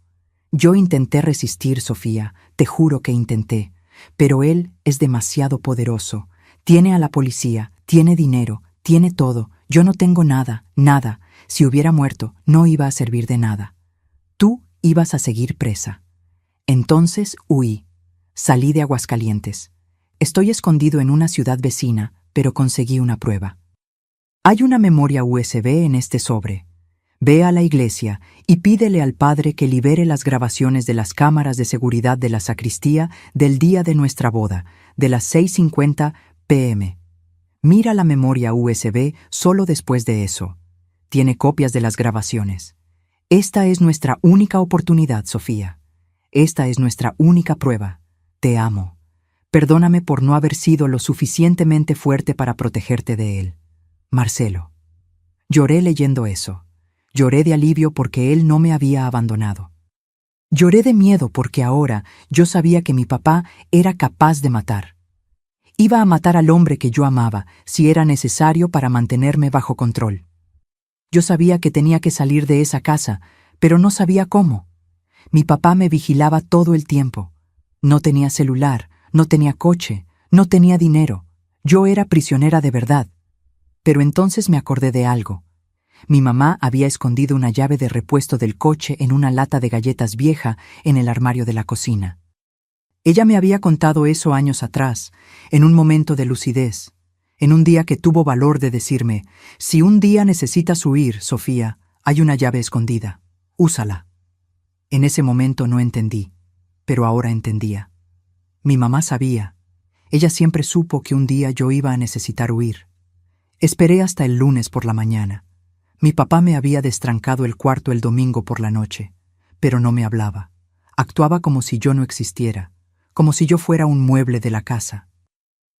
Yo intenté resistir, Sofía, te juro que intenté, pero él es demasiado poderoso. Tiene a la policía, tiene dinero, tiene todo. Yo no tengo nada, nada. Si hubiera muerto, no iba a servir de nada. Tú ibas a seguir presa». Entonces huí. Salí de Aguascalientes. Estoy escondido en una ciudad vecina, pero conseguí una prueba. Hay una memoria USB en este sobre. Ve a la iglesia y pídele al Padre que libere las grabaciones de las cámaras de seguridad de la sacristía del día de nuestra boda, de las 6:50 p.m. Mira la memoria USB solo después de eso. Tiene copias de las grabaciones. Esta es nuestra única oportunidad, Sofía. Esta es nuestra única prueba. Te amo. Perdóname por no haber sido lo suficientemente fuerte para protegerte de él. Marcelo. Lloré leyendo eso. Lloré de alivio porque él no me había abandonado. Lloré de miedo porque ahora yo sabía que mi papá era capaz de matar. Iba a matar al hombre que yo amaba si era necesario para mantenerme bajo control. Yo sabía que tenía que salir de esa casa, pero no sabía cómo. Mi papá me vigilaba todo el tiempo. No tenía celular, no tenía coche, no tenía dinero. Yo era prisionera de verdad. Pero entonces me acordé de algo. Mi mamá había escondido una llave de repuesto del coche en una lata de galletas vieja en el armario de la cocina. Ella me había contado eso años atrás, en un momento de lucidez, en un día que tuvo valor de decirme: si un día necesitas huir, Sofía, hay una llave escondida, úsala. En ese momento no entendí, pero ahora entendía. Mi mamá sabía. Ella siempre supo que un día yo iba a necesitar huir. Esperé hasta el lunes por la mañana. Mi papá me había destrancado el cuarto el domingo por la noche, pero no me hablaba. Actuaba como si yo no existiera, como si yo fuera un mueble de la casa.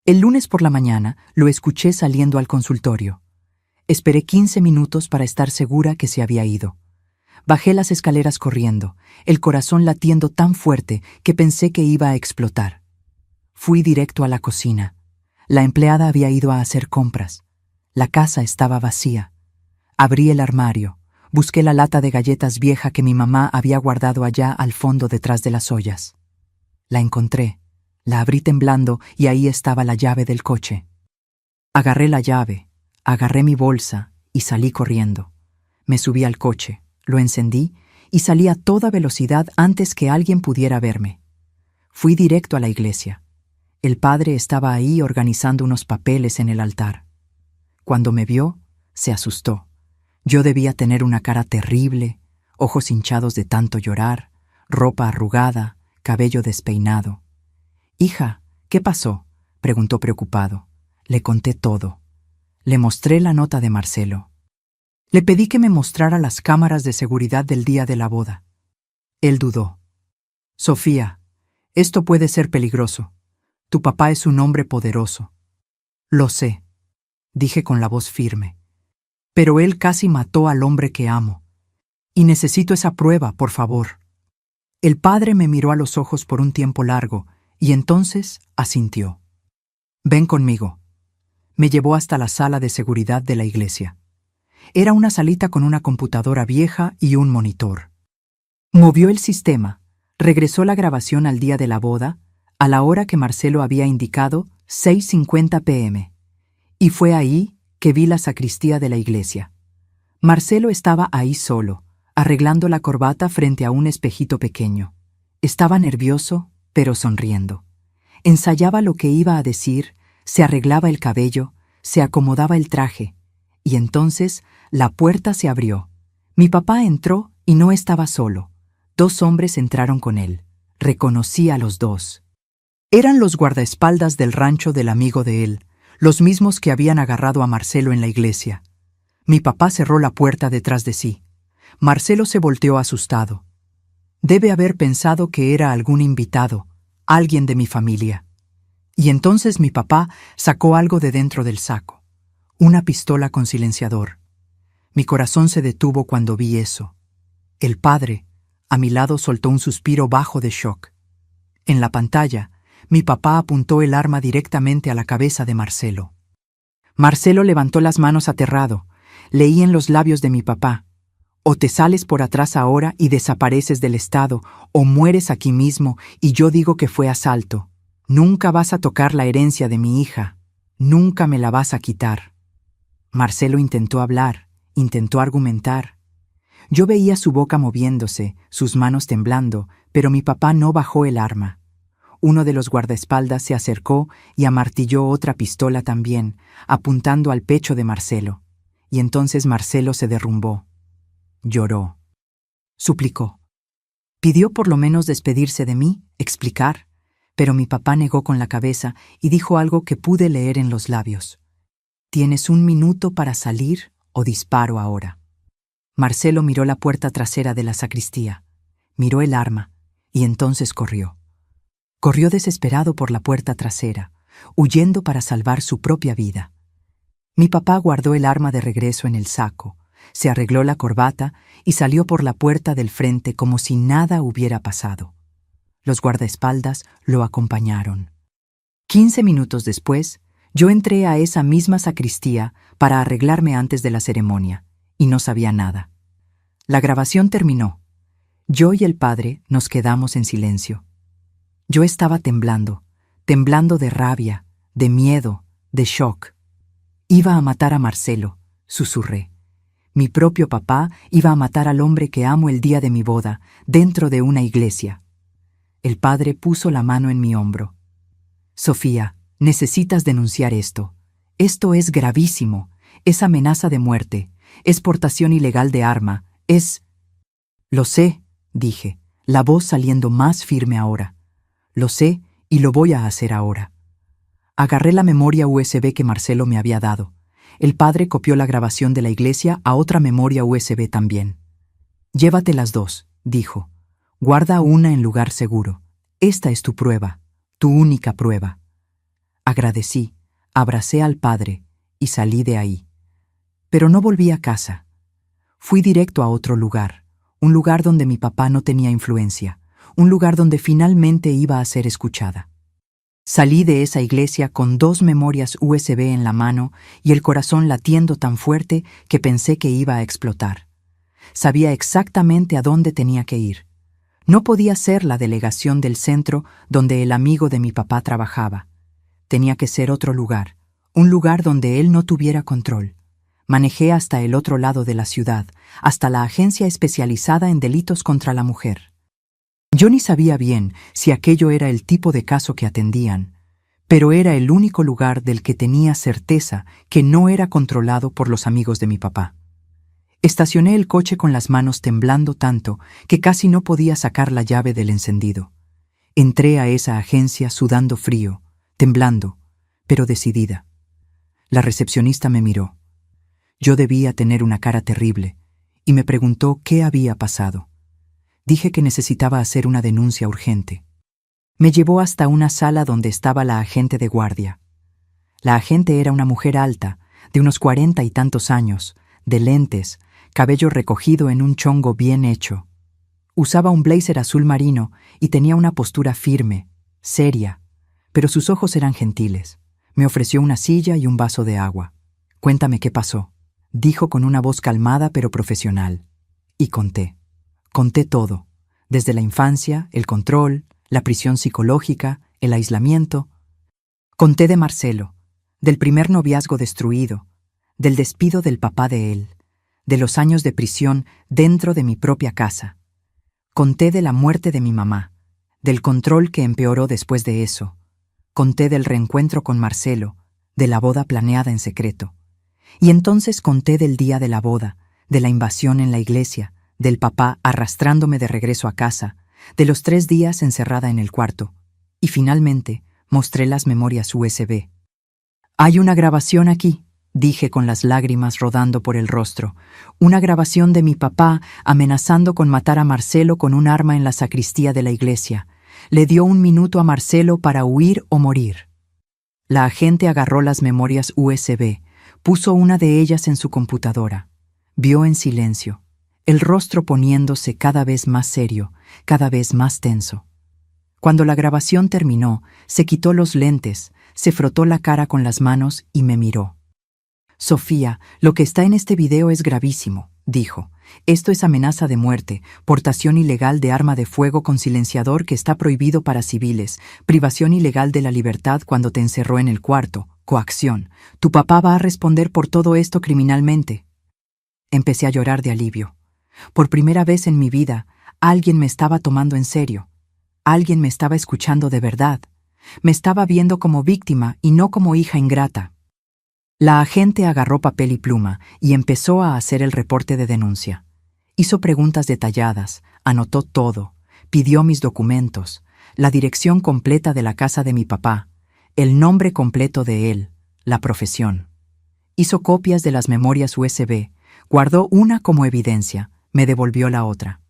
El lunes por la mañana lo escuché saliendo al consultorio. Esperé 15 minutos para estar segura que se había ido. Bajé las escaleras corriendo, el corazón latiendo tan fuerte que pensé que iba a explotar. Fui directo a la cocina. La empleada había ido a hacer compras. La casa estaba vacía. Abrí el armario. Busqué la lata de galletas vieja que mi mamá había guardado allá al fondo detrás de las ollas. La encontré. La abrí temblando y ahí estaba la llave del coche. Agarré la llave, agarré mi bolsa y salí corriendo. Me subí al coche, lo encendí y salí a toda velocidad antes que alguien pudiera verme. Fui directo a la iglesia. El padre estaba ahí organizando unos papeles en el altar. Cuando me vio, se asustó. Yo debía tener una cara terrible, ojos hinchados de tanto llorar, ropa arrugada, cabello despeinado. «Hija, ¿qué pasó?», preguntó preocupado. Le conté todo. Le mostré la nota de Marcelo. Le pedí que me mostrara las cámaras de seguridad del día de la boda. Él dudó. «Sofía, esto puede ser peligroso. Tu papá es un hombre poderoso». «Lo sé», dije con la voz firme. «Pero él casi mató al hombre que amo. Y necesito esa prueba, por favor». El padre me miró a los ojos por un tiempo largo y entonces asintió. «Ven conmigo». Me llevó hasta la sala de seguridad de la iglesia. Era una salita con una computadora vieja y un monitor. Movió el sistema, regresó la grabación al día de la boda, a la hora que Marcelo había indicado, 6:50 p.m. Y fue ahí que vi la sacristía de la iglesia. Marcelo estaba ahí solo, arreglando la corbata frente a un espejito pequeño. Estaba nervioso, pero sonriendo. Ensayaba lo que iba a decir, se arreglaba el cabello, se acomodaba el traje, y entonces la puerta se abrió. Mi papá entró y no estaba solo. 2 hombres entraron con él. Reconocí a los 2. Eran los guardaespaldas del rancho del amigo de él, los mismos que habían agarrado a Marcelo en la iglesia. Mi papá cerró la puerta detrás de sí. Marcelo se volteó asustado. Debe haber pensado que era algún invitado, alguien de mi familia. Y entonces mi papá sacó algo de dentro del saco. Una pistola con silenciador. Mi corazón se detuvo cuando vi eso. El padre, a mi lado, soltó un suspiro bajo de shock. En la pantalla, mi papá apuntó el arma directamente a la cabeza de Marcelo. Marcelo levantó las manos aterrado. Leí en los labios de mi papá: «O te sales por atrás ahora y desapareces del estado, o mueres aquí mismo y yo digo que fue asalto. Nunca vas a tocar la herencia de mi hija. Nunca me la vas a quitar». Marcelo intentó hablar, intentó argumentar. Yo veía su boca moviéndose, sus manos temblando, pero mi papá no bajó el arma. Uno de los guardaespaldas se acercó y amartilló otra pistola también, apuntando al pecho de Marcelo. Y entonces Marcelo se derrumbó. Lloró. Suplicó. Pidió por lo menos despedirse de mí, explicar, pero mi papá negó con la cabeza y dijo algo que pude leer en los labios. «Tienes 1 minuto para salir o disparo ahora». Marcelo miró la puerta trasera de la sacristía, miró el arma y entonces corrió. Corrió desesperado por la puerta trasera, huyendo para salvar su propia vida. Mi papá guardó el arma de regreso en el saco, se arregló la corbata y salió por la puerta del frente como si nada hubiera pasado. Los guardaespaldas lo acompañaron. 15 minutos después, yo entré a esa misma sacristía para arreglarme antes de la ceremonia, y no sabía nada. La grabación terminó. Yo y el padre nos quedamos en silencio. Yo estaba temblando de rabia, de miedo, de shock. Iba a matar a Marcelo, susurré. Mi propio papá iba a matar al hombre que amo el día de mi boda, dentro de una iglesia. El padre puso la mano en mi hombro. «Sofía, necesitas denunciar esto. Esto es gravísimo. Es amenaza de muerte. Es portación ilegal de arma. Es...» «Lo sé», dije, la voz saliendo más firme ahora. «Lo sé y lo voy a hacer ahora». Agarré la memoria USB que Marcelo me había dado. El padre copió la grabación de la iglesia a otra memoria USB también. «Llévate las dos», dijo. «Guarda una en lugar seguro. Esta es tu prueba, tu única prueba». Agradecí, abracé al padre y salí de ahí. Pero no volví a casa. Fui directo a otro lugar, un lugar donde mi papá no tenía influencia, un lugar donde finalmente iba a ser escuchada. Salí de esa iglesia con 2 memorias USB en la mano y el corazón latiendo tan fuerte que pensé que iba a explotar. Sabía exactamente a dónde tenía que ir. No podía ser la delegación del centro donde el amigo de mi papá trabajaba. Tenía que ser otro lugar, un lugar donde él no tuviera control. Manejé hasta el otro lado de la ciudad, hasta la agencia especializada en delitos contra la mujer. Yo ni sabía bien si aquello era el tipo de caso que atendían, pero era el único lugar del que tenía certeza que no era controlado por los amigos de mi papá. Estacioné el coche con las manos temblando tanto que casi no podía sacar la llave del encendido. Entré a esa agencia sudando frío, temblando, pero decidida. La recepcionista me miró. Yo debía tener una cara terrible, y me preguntó qué había pasado. Dije que necesitaba hacer una denuncia urgente. Me llevó hasta una sala donde estaba la agente de guardia. La agente era una mujer alta, de unos 40 y tantos años, de lentes, cabello recogido en un chongo bien hecho. Usaba un blazer azul marino y tenía una postura firme, seria, pero sus ojos eran gentiles. Me ofreció una silla y un vaso de agua. «Cuéntame qué pasó», dijo con una voz calmada pero profesional. Y conté. Conté todo, desde la infancia, el control, la prisión psicológica, el aislamiento. Conté de Marcelo, del primer noviazgo destruido, del despido del papá de él, de los años de prisión dentro de mi propia casa. Conté de la muerte de mi mamá, del control que empeoró después de eso. Conté del reencuentro con Marcelo, de la boda planeada en secreto. Y entonces conté del día de la boda, de la invasión en la iglesia, del papá arrastrándome de regreso a casa, de los 3 días encerrada en el cuarto, y finalmente mostré las memorias USB. «Hay una grabación aquí», dije con las lágrimas rodando por el rostro, «una grabación de mi papá amenazando con matar a Marcelo con un arma en la sacristía de la iglesia. Le dio 1 minuto a Marcelo para huir o morir». La agente agarró las memorias USB, puso una de ellas en su computadora, vio en silencio, el rostro poniéndose cada vez más serio, cada vez más tenso. Cuando la grabación terminó, se quitó los lentes, se frotó la cara con las manos y me miró. «Sofía, lo que está en este video es gravísimo», dijo. «Esto es amenaza de muerte, portación ilegal de arma de fuego con silenciador que está prohibido para civiles, privación ilegal de la libertad cuando te encerró en el cuarto, coacción. Tu papá va a responder por todo esto criminalmente». Empecé a llorar de alivio. Por primera vez en mi vida, alguien me estaba tomando en serio. Alguien me estaba escuchando de verdad. Me estaba viendo como víctima y no como hija ingrata. La agente agarró papel y pluma y empezó a hacer el reporte de denuncia. Hizo preguntas detalladas, anotó todo, pidió mis documentos, la dirección completa de la casa de mi papá, el nombre completo de él, la profesión. Hizo copias de las memorias USB, guardó una como evidencia, me devolvió la otra.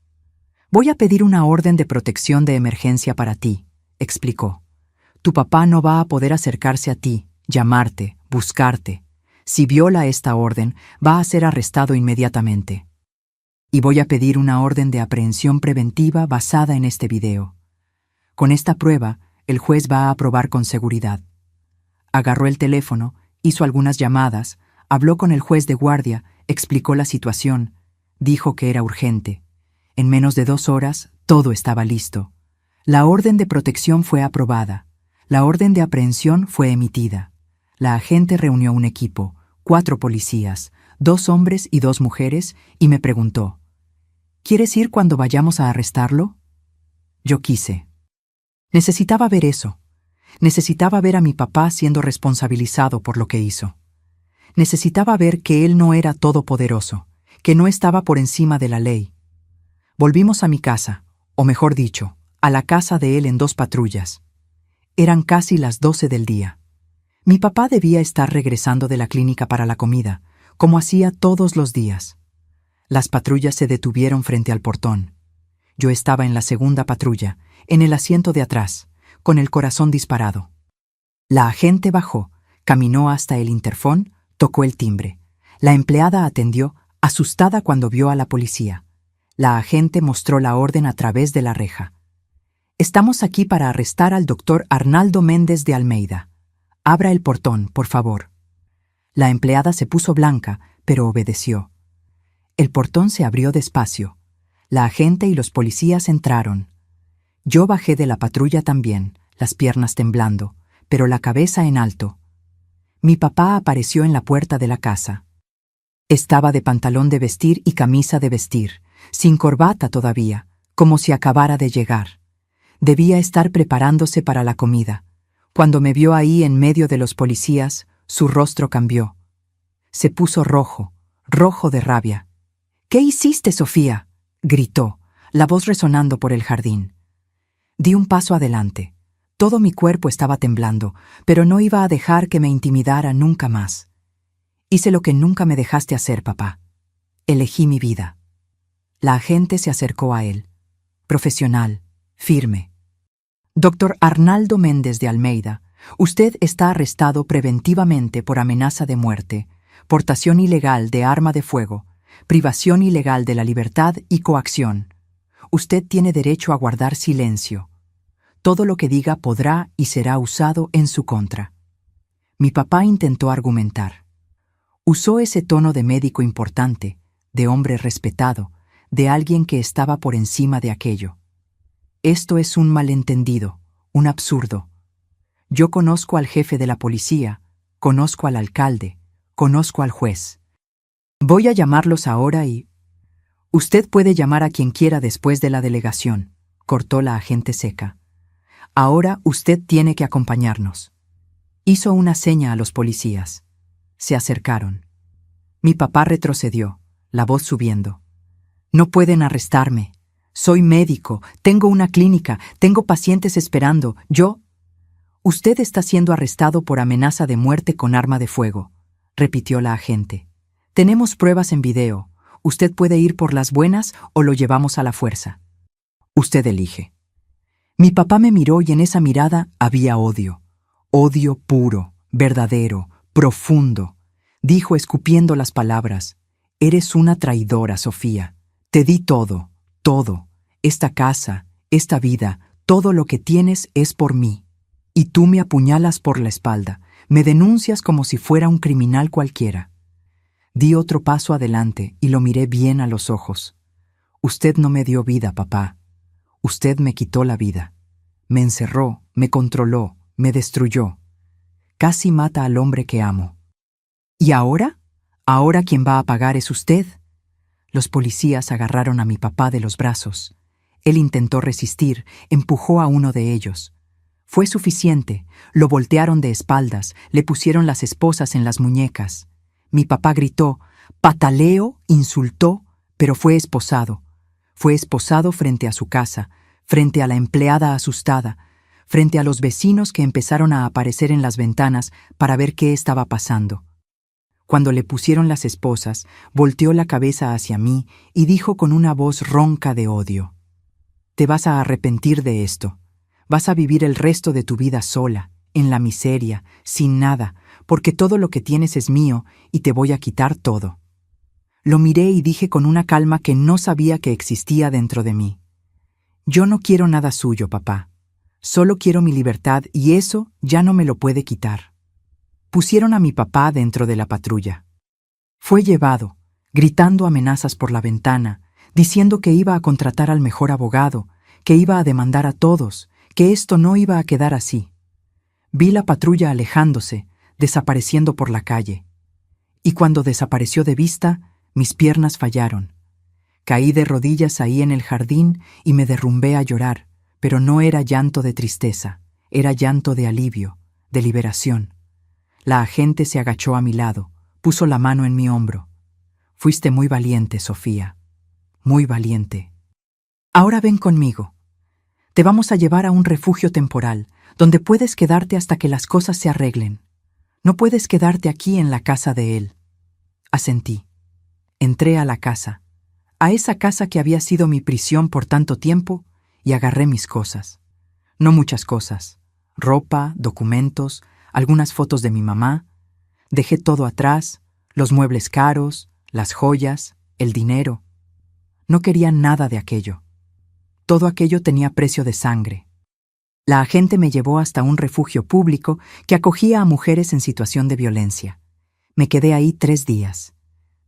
Voy a pedir una orden de protección de emergencia para ti, explicó. Tu papá no va a poder acercarse a ti, llamarte, buscarte. Si viola esta orden, va a ser arrestado inmediatamente. Y voy a pedir una orden de aprehensión preventiva basada en este video. Con esta prueba, el juez va a aprobar con seguridad. Agarró el teléfono, hizo algunas llamadas, habló con el juez de guardia, explicó la situación, dijo que era urgente. En menos de 2 horas, todo estaba listo. La orden de protección fue aprobada. La orden de aprehensión fue emitida. La agente reunió un equipo, 4 policías, 2 hombres y 2 mujeres, y me preguntó, ¿quieres ir cuando vayamos a arrestarlo? Yo quise. Necesitaba ver eso. Necesitaba ver a mi papá siendo responsabilizado por lo que hizo. Necesitaba ver que él no era todopoderoso, que no estaba por encima de la ley. Volvimos a mi casa, o mejor dicho, a la casa de él en 2 patrullas. Eran casi las 12 del día. Mi papá debía estar regresando de la clínica para la comida, como hacía todos los días. Las patrullas se detuvieron frente al portón. Yo estaba en la segunda patrulla, en el asiento de atrás, con el corazón disparado. La agente bajó, caminó hasta el interfón, tocó el timbre. La empleada atendió, asustada cuando vio a la policía. La agente mostró la orden a través de la reja. Estamos aquí para arrestar al doctor Arnaldo Méndez de Almeida. Abra el portón, por favor. La empleada se puso blanca, pero obedeció. El portón se abrió despacio. La agente y los policías entraron. Yo bajé de la patrulla también, las piernas temblando, pero la cabeza en alto. Mi papá apareció en la puerta de la casa. Estaba de pantalón de vestir y camisa de vestir, sin corbata todavía, como si acabara de llegar. Debía estar preparándose para la comida. Cuando me vio ahí en medio de los policías, su rostro cambió. Se puso rojo, rojo de rabia. ¿Qué hiciste, Sofía?, gritó, la voz resonando por el jardín. Di un paso adelante. Todo mi cuerpo estaba temblando, pero no iba a dejar que me intimidara nunca más. Hice lo que nunca me dejaste hacer, papá. Elegí mi vida. La agente se acercó a él. Profesional, firme. Doctor Arnaldo Méndez de Almeida, usted está arrestado preventivamente por amenaza de muerte, portación ilegal de arma de fuego, privación ilegal de la libertad y coacción. Usted tiene derecho a guardar silencio. Todo lo que diga podrá y será usado en su contra. Mi papá intentó argumentar. Usó ese tono de médico importante, de hombre respetado, de alguien que estaba por encima de aquello. Esto es un malentendido, un absurdo. Yo conozco al jefe de la policía, conozco al alcalde, conozco al juez. Voy a llamarlos ahora y... Usted puede llamar a quien quiera después de la delegación, cortó la agente seca. Ahora usted tiene que acompañarnos. Hizo una seña a los policías. Se acercaron. Mi papá retrocedió, la voz subiendo. No pueden arrestarme. Soy médico, tengo una clínica, tengo pacientes esperando. Usted está siendo arrestado por amenaza de muerte con arma de fuego, repitió la agente. Tenemos pruebas en video. Usted puede ir por las buenas o lo llevamos a la fuerza. Usted elige. Mi papá me miró y en esa mirada había odio. Odio puro, verdadero, profundo. Dijo escupiendo las palabras. Eres una traidora, Sofía. Te di todo, todo. Esta casa, esta vida, todo lo que tienes es por mí. Y tú me apuñalas por la espalda. Me denuncias como si fuera un criminal cualquiera. Di otro paso adelante y lo miré bien a los ojos. Usted no me dio vida, papá. Usted me quitó la vida. Me encerró, me controló, me destruyó. Casi mata al hombre que amo. ¿Y ahora? ¿Ahora quien va a pagar es usted? Los policías agarraron a mi papá de los brazos. Él intentó resistir, empujó a uno de ellos. Fue suficiente, lo voltearon de espaldas, le pusieron las esposas en las muñecas. Mi papá gritó, pataleó, insultó, pero fue esposado. Fue esposado frente a su casa, frente a la empleada asustada, frente a los vecinos que empezaron a aparecer en las ventanas para ver qué estaba pasando. Cuando le pusieron las esposas, volteó la cabeza hacia mí y dijo con una voz ronca de odio: «Te vas a arrepentir de esto. Vas a vivir el resto de tu vida sola, en la miseria, sin nada, porque todo lo que tienes es mío y te voy a quitar todo». Lo miré y dije con una calma que no sabía que existía dentro de mí: «Yo no quiero nada suyo, papá. Solo quiero mi libertad y eso ya no me lo puede quitar». Pusieron a mi papá dentro de la patrulla. Fue llevado, gritando amenazas por la ventana, diciendo que iba a contratar al mejor abogado, que iba a demandar a todos, que esto no iba a quedar así. Vi la patrulla alejándose, desapareciendo por la calle. Y cuando desapareció de vista, mis piernas fallaron. Caí de rodillas ahí en el jardín y me derrumbé a llorar, pero no era llanto de tristeza, era llanto de alivio, de liberación. La agente se agachó a mi lado, puso la mano en mi hombro. «Fuiste muy valiente, Sofía, muy valiente. Ahora ven conmigo. Te vamos a llevar a un refugio temporal, donde puedes quedarte hasta que las cosas se arreglen. No puedes quedarte aquí en la casa de él». Asentí. Entré a la casa, a esa casa que había sido mi prisión por tanto tiempo, y agarré mis cosas. No muchas cosas. Ropa, documentos, algunas fotos de mi mamá. Dejé todo atrás, los muebles caros, las joyas, el dinero. No quería nada de aquello. Todo aquello tenía precio de sangre. La agente me llevó hasta un refugio público que acogía a mujeres en situación de violencia. Me quedé ahí 3 días.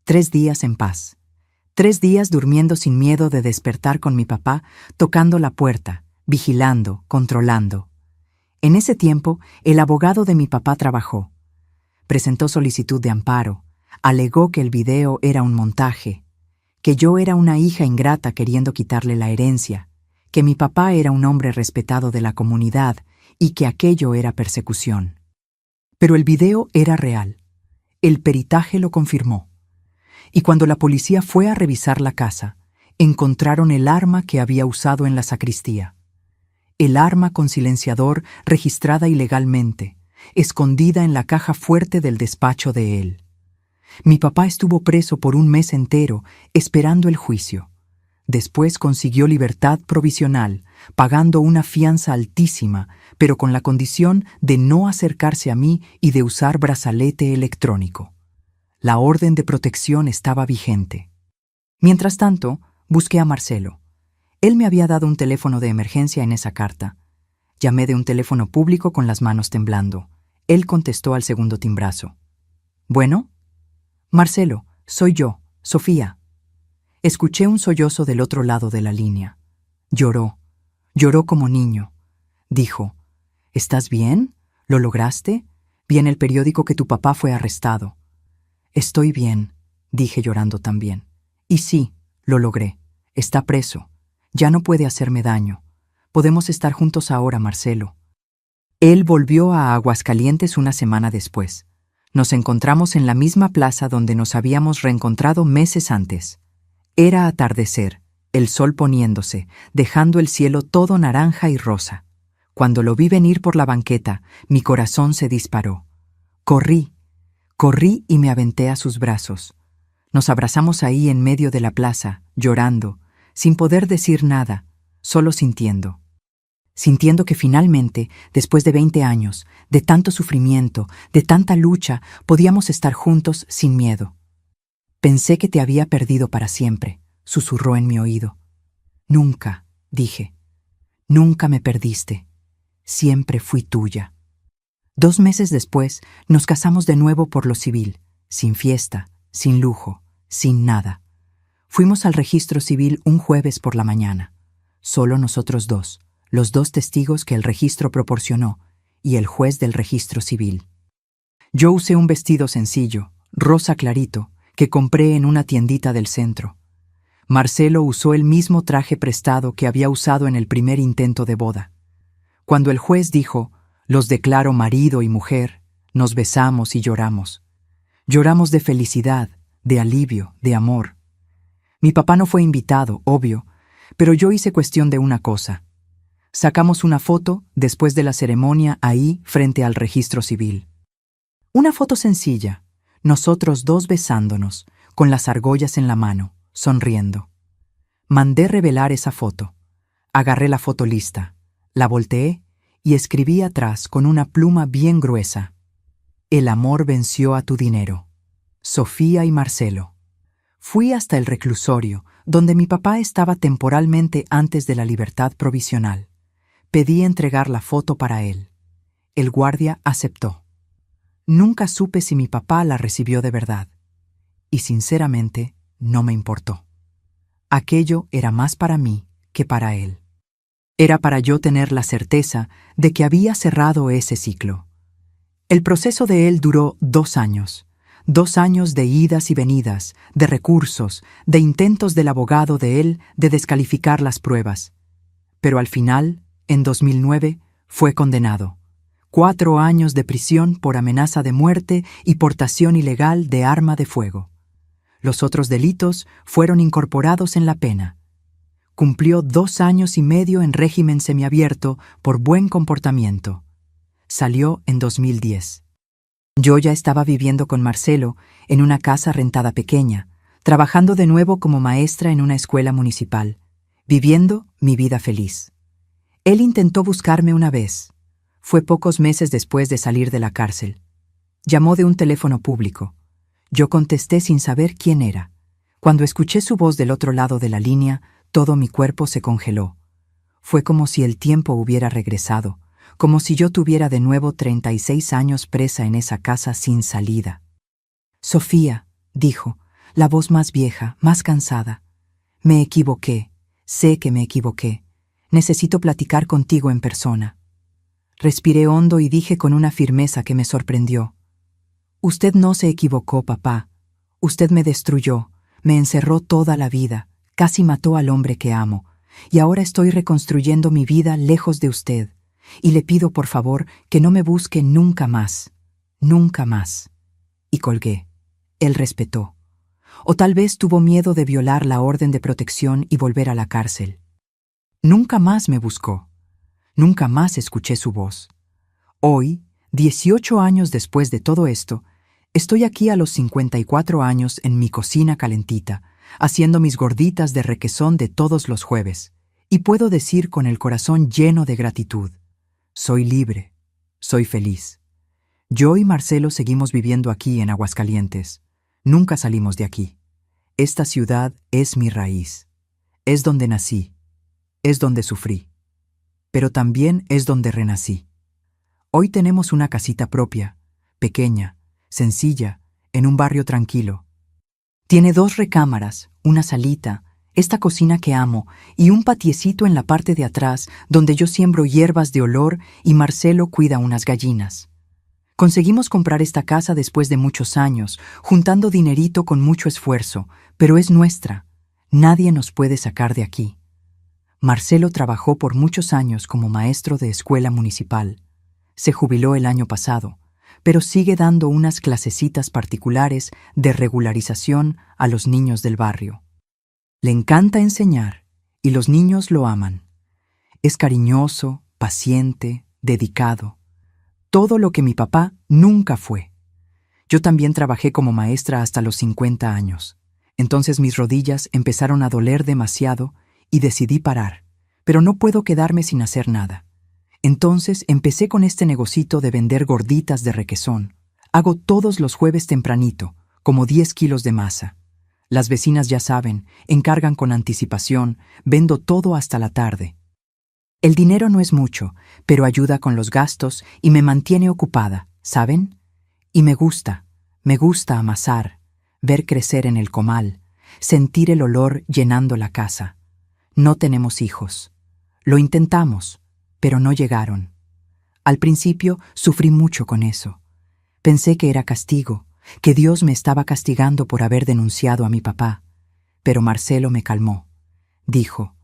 3 días en paz. 3 días durmiendo sin miedo de despertar con mi papá, tocando la puerta, vigilando, controlando. En ese tiempo, el abogado de mi papá trabajó. Presentó solicitud de amparo, alegó que el video era un montaje, que yo era una hija ingrata queriendo quitarle la herencia, que mi papá era un hombre respetado de la comunidad y que aquello era persecución. Pero el video era real. El peritaje lo confirmó. Y cuando la policía fue a revisar la casa, encontraron el arma que había usado en la sacristía. El arma con silenciador registrada ilegalmente, escondida en la caja fuerte del despacho de él. Mi papá estuvo preso por 1 mes entero, esperando el juicio. Después consiguió libertad provisional, pagando una fianza altísima, pero con la condición de no acercarse a mí y de usar brazalete electrónico. La orden de protección estaba vigente. Mientras tanto, busqué a Marcelo. Él me había dado un teléfono de emergencia en esa carta. Llamé de un teléfono público con las manos temblando. Él contestó al segundo timbrazo. «¿Bueno?» «Marcelo, soy yo, Sofía». Escuché un sollozo del otro lado de la línea. Lloró como niño. Dijo: «¿Estás bien? ¿Lo lograste? Vi en el periódico que tu papá fue arrestado». «Estoy bien», dije llorando también. «Y sí, lo logré. Está preso. Ya no puede hacerme daño. Podemos estar juntos ahora, Marcelo». Él volvió a Aguascalientes una semana después. Nos encontramos en la misma plaza donde nos habíamos reencontrado meses antes. Era atardecer, el sol poniéndose, dejando el cielo todo naranja y rosa. Cuando lo vi venir por la banqueta, mi corazón se disparó. Corrí y me aventé a sus brazos. Nos abrazamos ahí en medio de la plaza, llorando, sin poder decir nada, solo sintiendo. Sintiendo que finalmente, después de 20 años, de tanto sufrimiento, de tanta lucha, podíamos estar juntos sin miedo. «Pensé que te había perdido para siempre», susurró en mi oído. «Nunca», dije, «nunca me perdiste. Siempre fui tuya». 2 meses después, nos casamos de nuevo por lo civil, sin fiesta, sin lujo, sin nada. Fuimos al registro civil un jueves por la mañana. Solo nosotros 2, los 2 testigos que el registro proporcionó y el juez del registro civil. Yo usé un vestido sencillo, rosa clarito, que compré en una tiendita del centro. Marcelo usó el mismo traje prestado que había usado en el primer intento de boda. Cuando el juez dijo, «Los declaro marido y mujer», nos besamos y lloramos. Lloramos de felicidad, de alivio, de amor. Mi papá no fue invitado, obvio, pero yo hice cuestión de una cosa. Sacamos una foto después de la ceremonia ahí frente al registro civil. Una foto sencilla, nosotros dos besándonos, con las argollas en la mano, sonriendo. Mandé revelar esa foto. Agarré la foto lista, la volteé y escribí atrás con una pluma bien gruesa: «El amor venció a tu dinero. Sofía y Marcelo». Fui hasta el reclusorio, donde mi papá estaba temporalmente antes de la libertad provisional. Pedí entregar la foto para él. El guardia aceptó. Nunca supe si mi papá la recibió de verdad. Y sinceramente, no me importó. Aquello era más para mí que para él. Era para yo tener la certeza de que había cerrado ese ciclo. El proceso de él duró 2 años. 2 años de idas y venidas, de recursos, de intentos del abogado de él de descalificar las pruebas. Pero al final, en 2009, fue condenado. 4 años de prisión por amenaza de muerte y portación ilegal de arma de fuego. Los otros delitos fueron incorporados en la pena. Cumplió 2 años y medio en régimen semiabierto por buen comportamiento. Salió en 2010. Yo ya estaba viviendo con Marcelo en una casa rentada pequeña, trabajando de nuevo como maestra en una escuela municipal, viviendo mi vida feliz. Él intentó buscarme una vez. Fue pocos meses después de salir de la cárcel. Llamó de un teléfono público. Yo contesté sin saber quién era. Cuando escuché su voz del otro lado de la línea, todo mi cuerpo se congeló. Fue como si el tiempo hubiera regresado, como si yo tuviera de nuevo 36 años presa en esa casa sin salida. «Sofía», dijo, la voz más vieja, más cansada. «Me equivoqué. Sé que me equivoqué. Necesito platicar contigo en persona». Respiré hondo y dije con una firmeza que me sorprendió: «Usted no se equivocó, papá. Usted me destruyó, me encerró toda la vida, casi mató al hombre que amo, y ahora estoy reconstruyendo mi vida lejos de usted. Y le pido por favor que no me busque nunca más, nunca más». Y colgué. Él respetó. O tal vez tuvo miedo de violar la orden de protección y volver a la cárcel. Nunca más me buscó. Nunca más escuché su voz. Hoy, 18 años después de todo esto, estoy aquí a los 54 años en mi cocina calentita, haciendo mis gorditas de requesón de todos los jueves, y puedo decir con el corazón lleno de gratitud: soy libre, soy feliz. Yo y Marcelo seguimos viviendo aquí en Aguascalientes. Nunca salimos de aquí. Esta ciudad es mi raíz. Es donde nací. Es donde sufrí. Pero también es donde renací. Hoy tenemos una casita propia, pequeña, sencilla, en un barrio tranquilo. Tiene 2 recámaras, una salita, esta cocina que amo y un patiecito en la parte de atrás donde yo siembro hierbas de olor y Marcelo cuida unas gallinas. Conseguimos comprar esta casa después de muchos años, juntando dinerito con mucho esfuerzo, pero es nuestra. Nadie nos puede sacar de aquí. Marcelo trabajó por muchos años como maestro de escuela municipal. Se jubiló el año pasado, pero sigue dando unas clasecitas particulares de regularización a los niños del barrio. Le encanta enseñar y los niños lo aman. Es cariñoso, paciente, dedicado. Todo lo que mi papá nunca fue. Yo también trabajé como maestra hasta los 50 años. Entonces mis rodillas empezaron a doler demasiado y decidí parar, pero no puedo quedarme sin hacer nada. Entonces empecé con este negocito de vender gorditas de requesón. Hago todos los jueves tempranito, como 10 kilos de masa. Las vecinas ya saben, encargan con anticipación, vendo todo hasta la tarde. El dinero no es mucho, pero ayuda con los gastos y me mantiene ocupada, ¿saben? Y me gusta amasar, ver crecer en el comal, sentir el olor llenando la casa. No tenemos hijos. Lo intentamos, pero no llegaron. Al principio sufrí mucho con eso. Pensé que era castigo, que Dios me estaba castigando por haber denunciado a mi papá. Pero Marcelo me calmó. Dijo: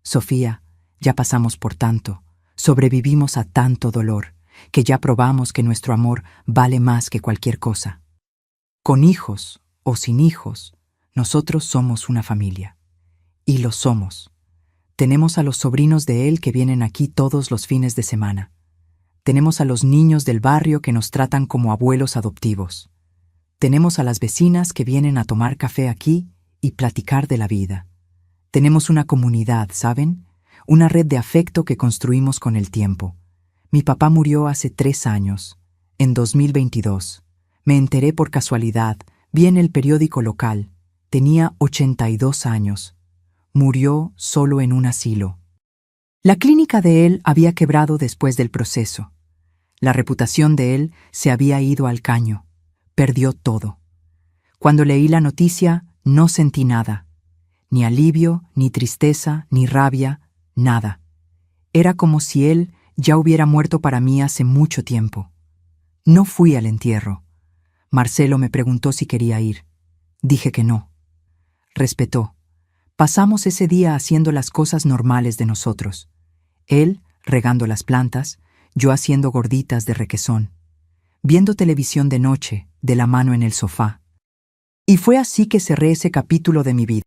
Sofía, ya pasamos por tanto, sobrevivimos a tanto dolor, que ya probamos que nuestro amor vale más que cualquier cosa. Con hijos o sin hijos, nosotros somos una familia. Y lo somos. Tenemos a los sobrinos de él que vienen aquí todos los fines de semana. Tenemos a los niños del barrio que nos tratan como abuelos adoptivos. Tenemos a las vecinas que vienen a tomar café aquí y platicar de la vida. Tenemos una comunidad, ¿saben? Una red de afecto que construimos con el tiempo. Mi papá murió hace 3 años, en 2022. Me enteré por casualidad, vi en el periódico local. Tenía 82 años. Murió solo en un asilo. La clínica de él había quebrado después del proceso. La reputación de él se había ido al caño. Perdió todo. Cuando leí la noticia, no sentí nada. Ni alivio, ni tristeza, ni rabia, nada. Era como si él ya hubiera muerto para mí hace mucho tiempo. No fui al entierro. Marcelo me preguntó si quería ir. Dije que no. Respetó. Pasamos ese día haciendo las cosas normales de nosotros. Él regando las plantas, yo haciendo gorditas de requesón. Viendo televisión de noche, de la mano en el sofá. Y fue así que cerré ese capítulo de mi vida.